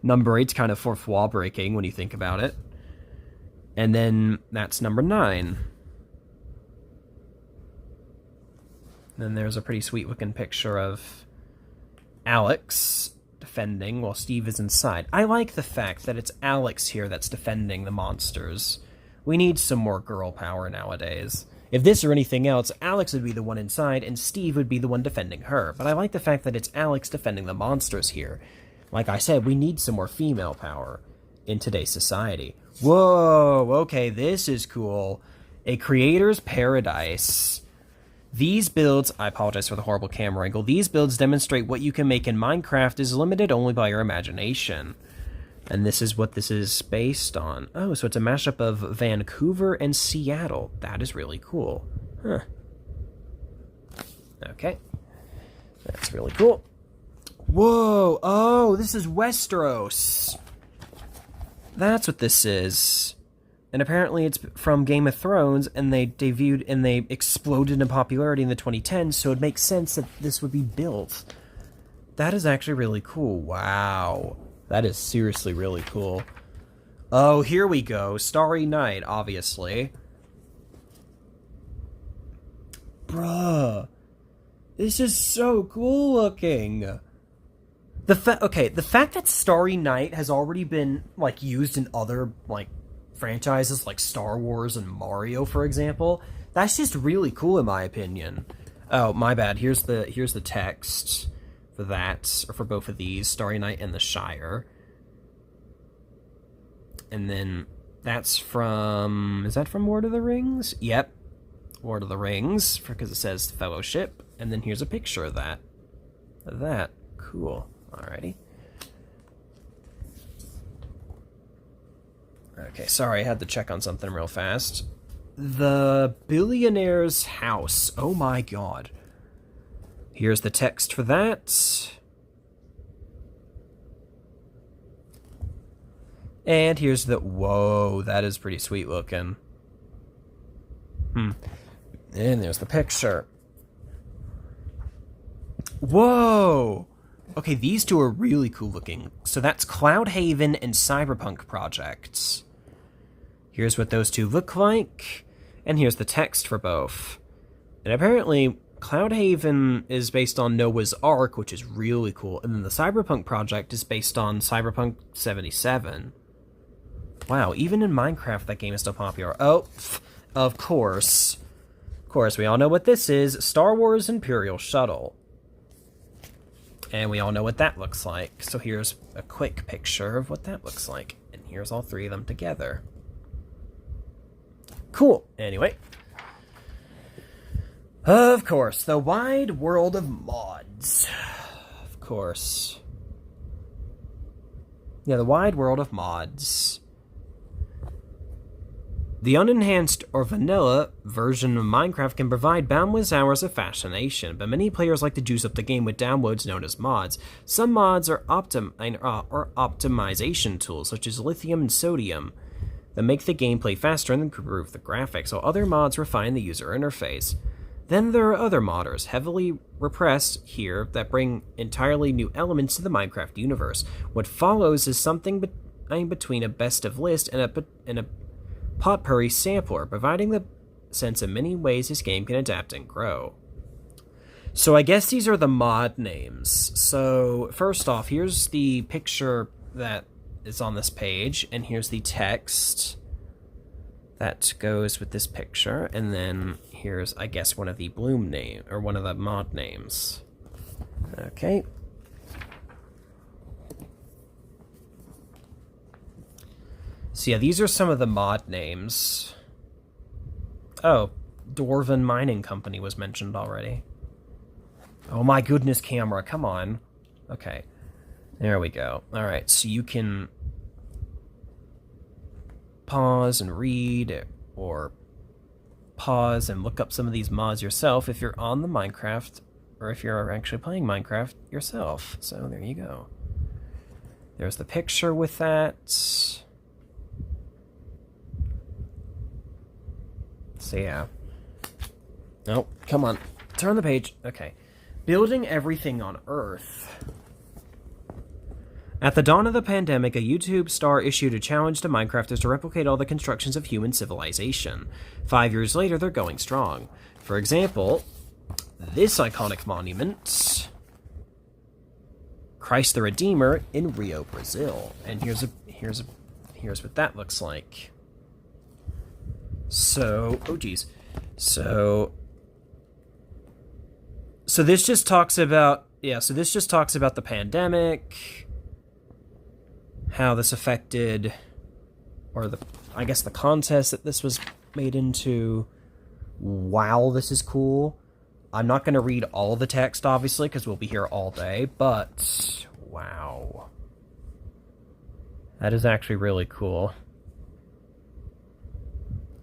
Number 8's kind of fourth wall breaking when you think about it. And then that's number 9. Then there's a pretty sweet looking picture of Alex defending while Steve is inside. I like the fact that it's Alex here that's defending the monsters. We need some more girl power nowadays. If this or anything else, Alex would be the one inside and Steve would be the one defending her. But I like the fact that it's Alex defending the monsters here. Like I said, we need some more female power in today's society. Whoa, okay, this is cool. A creator's paradise. These builds, I apologize for the horrible camera angle, these builds demonstrate what you can make in Minecraft is limited only by your imagination. And this is what this is based on. Oh, so it's a mashup of Vancouver and Seattle. That is really cool. Huh. Okay. That's really cool. Whoa, oh, this is Westeros. That's what this is. And apparently it's from Game of Thrones, and they debuted and they exploded in popularity in the 2010s, so it makes sense that this would be built. That is actually really cool. Wow. That is seriously really cool. Oh, here we go. Starry Night, obviously. Bruh. This is so cool looking. The fact that Starry Night has already been, like, used in other, like, franchises like Star Wars and Mario, for example, that's just really cool in my opinion. Oh, my bad. Here's the text for that, or for both of these, Starry Night and the Shire. And then that's from... Is that from Lord of the Rings? Yep. Lord of the Rings, because it says Fellowship. And then here's a picture of that. Cool. Alrighty. Okay, sorry, I had to check on something real fast. The Billionaire's House. Oh my god. Here's the text for that. And here's the... Whoa, that is pretty sweet looking. And there's the picture. Whoa! Okay, these two are really cool looking. So that's Cloud Haven and Cyberpunk projects. Here's what those two look like, and here's the text for both. And apparently, Cloud Haven is based on Noah's Ark, which is really cool, and then the Cyberpunk project is based on Cyberpunk 77. Wow, even in Minecraft that game is still popular. Oh, of course. Of course, we all know what this is. Star Wars Imperial Shuttle. And we all know what that looks like. So here's a quick picture of what that looks like. And here's all three of them together. Cool. Anyway. Of course, the wide world of mods. Of course. Yeah, the wide world of mods. The unenhanced or vanilla version of Minecraft can provide boundless hours of fascination, but many players like to juice up the game with downloads known as mods. Some mods are optimization tools, such as lithium and sodium, that make the gameplay faster and improve the graphics, while other mods refine the user interface. Then there are other modders, heavily repressed here, that bring entirely new elements to the Minecraft universe. What follows is something between a best of list and a potpourri sampler, providing the sense of many ways this game can adapt and grow. So I guess these are the mod names. So first off, here's the picture that is on this page, and here's the text that goes with this picture, and then here's, I guess, one of the bloom name, or one of the mod names. Okay. So yeah, these are some of the mod names. Oh, Dwarven Mining Company was mentioned already. Oh my goodness, camera, come on. Okay, there we go. Alright, so you can pause and read, or pause and look up some of these mods yourself if you're on the Minecraft, or if you're actually playing Minecraft yourself. So there you go. There's the picture with that. So yeah. Oh, come on. Turn the page. Okay. Building everything on Earth. At the dawn of the pandemic, a YouTube star issued a challenge to Minecrafters to replicate all the constructions of human civilization. 5 years later, they're going strong. For example, this iconic monument, Christ the Redeemer in Rio, Brazil. And here's what that looks like. So, oh geez. So this just talks about, the pandemic, how this affected, or I guess the contest that this was made into. Wow, this is cool. I'm not going to read all the text, obviously, because we'll be here all day, but wow. That is actually really cool.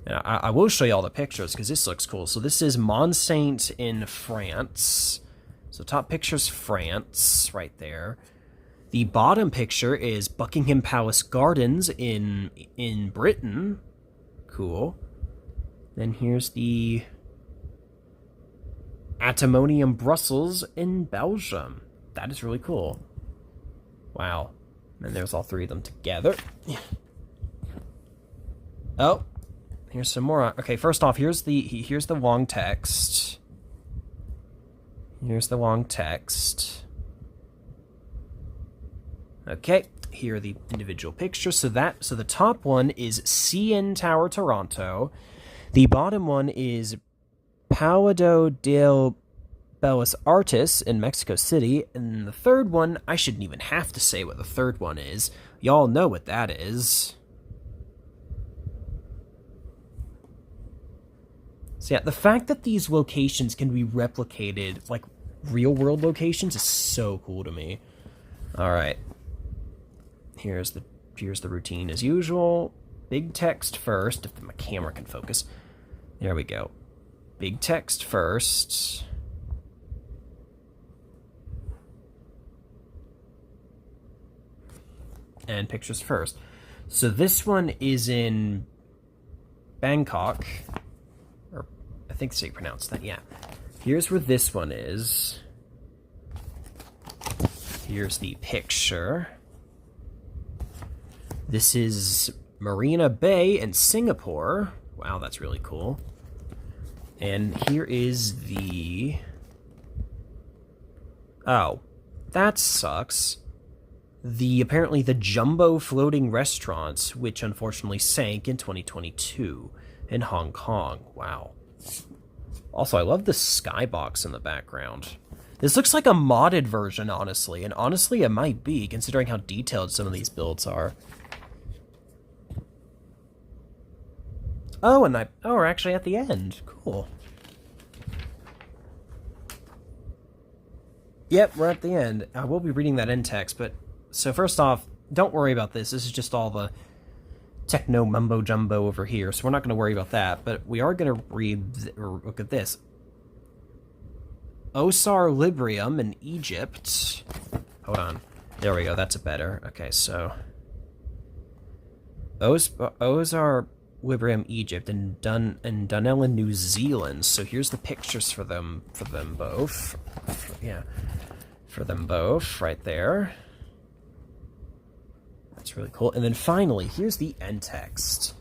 And I will show you all the pictures, because this looks cool. So this is Mont Saint in France. So top picture's France, right there. The bottom picture is Buckingham Palace Gardens in Britain. Cool. Then here's the Atomonium Brussels in Belgium. That is really cool. Wow. And there's all three of them together. Oh. Here's some more. Okay, first off, here's the long text. Here's the long text. Okay, here are the individual pictures. So the top one is CN Tower Toronto. The bottom one is Palau del Bellas Artes in Mexico City. And the third one, I shouldn't even have to say what the third one is. Y'all know what that is. So yeah, the fact that these locations can be replicated, like real-world locations, is so cool to me. Alright. Here's the routine as usual. Big text first, if my camera can focus. There we go. Big text first. And pictures first. So this one is in Bangkok. I think that's how you pronounce that, yeah. Here's where this one is. Here's the picture. This is Marina Bay in Singapore. Wow, that's really cool. And here is the... Oh, that sucks. Apparently the Jumbo Floating Restaurant, which unfortunately sank in 2022 in Hong Kong. Wow. Also, I love the skybox in the background. This looks like a modded version, honestly, and honestly it might be, considering how detailed some of these builds are. Oh, we're actually at the end. Cool. Yep, we're at the end. I will be reading that end text, but... So first off, don't worry about this. This is just all the techno mumbo-jumbo over here, so we're not going to worry about that. But we are going to look at this. Osar Librium in Egypt. Hold on. There we go. That's a better. Okay, so... Osar Librium, Egypt, and Dunellen, New Zealand. So here's the pictures for them both. Yeah, for them both right there. That's really cool. And then finally, here's the end text.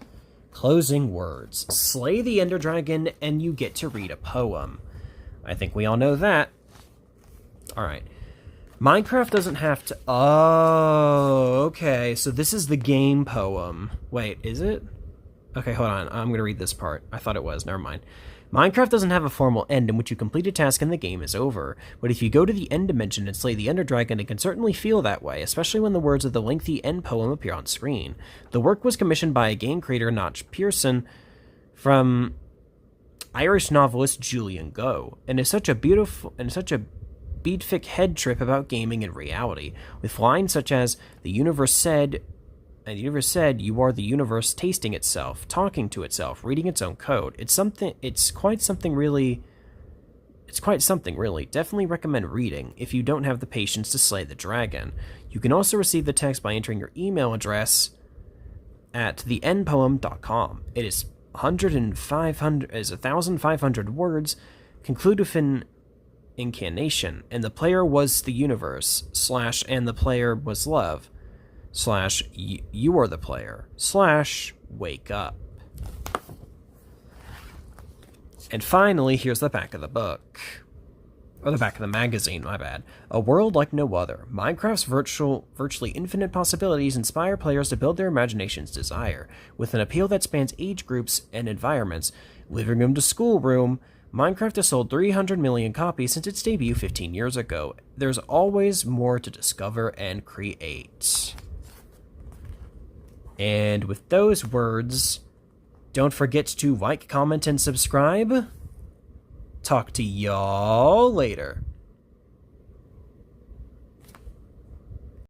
Closing words. Slay the Ender Dragon, and you get to read a poem. I think we all know that. All right. Minecraft doesn't have to... Oh, okay. So this is the game poem. Wait, is it? Okay, hold on. I'm going to read this part. I thought it was. Never mind. Minecraft doesn't have a formal end in which you complete a task and the game is over, but if you go to the end dimension and slay the Ender Dragon, it can certainly feel that way, especially when the words of the lengthy end poem appear on screen. The work was commissioned by a game creator, Notch Pearson, from Irish novelist Julian Go, and is such a beatific head trip about gaming and reality, with lines such as, the universe said, you are the universe tasting itself, talking to itself, reading its own code. It's quite something really. Definitely recommend reading if you don't have the patience to slay the dragon. You can also receive the text by entering your email address at theendpoem.com. It is 1,500 words, conclude with an incantation, and the player was the universe, / and the player was love, / you are the player, / wake up. And finally, here's the back of the book. Or the back of the magazine, my bad. A world like no other. Minecraft's virtually infinite possibilities inspire players to build their imagination's desire. With an appeal that spans age groups and environments, living room to schoolroom, Minecraft has sold 300 million copies since its debut 15 years ago. There's always more to discover and create. And with those words, don't forget to like, comment, and subscribe. Talk to y'all later.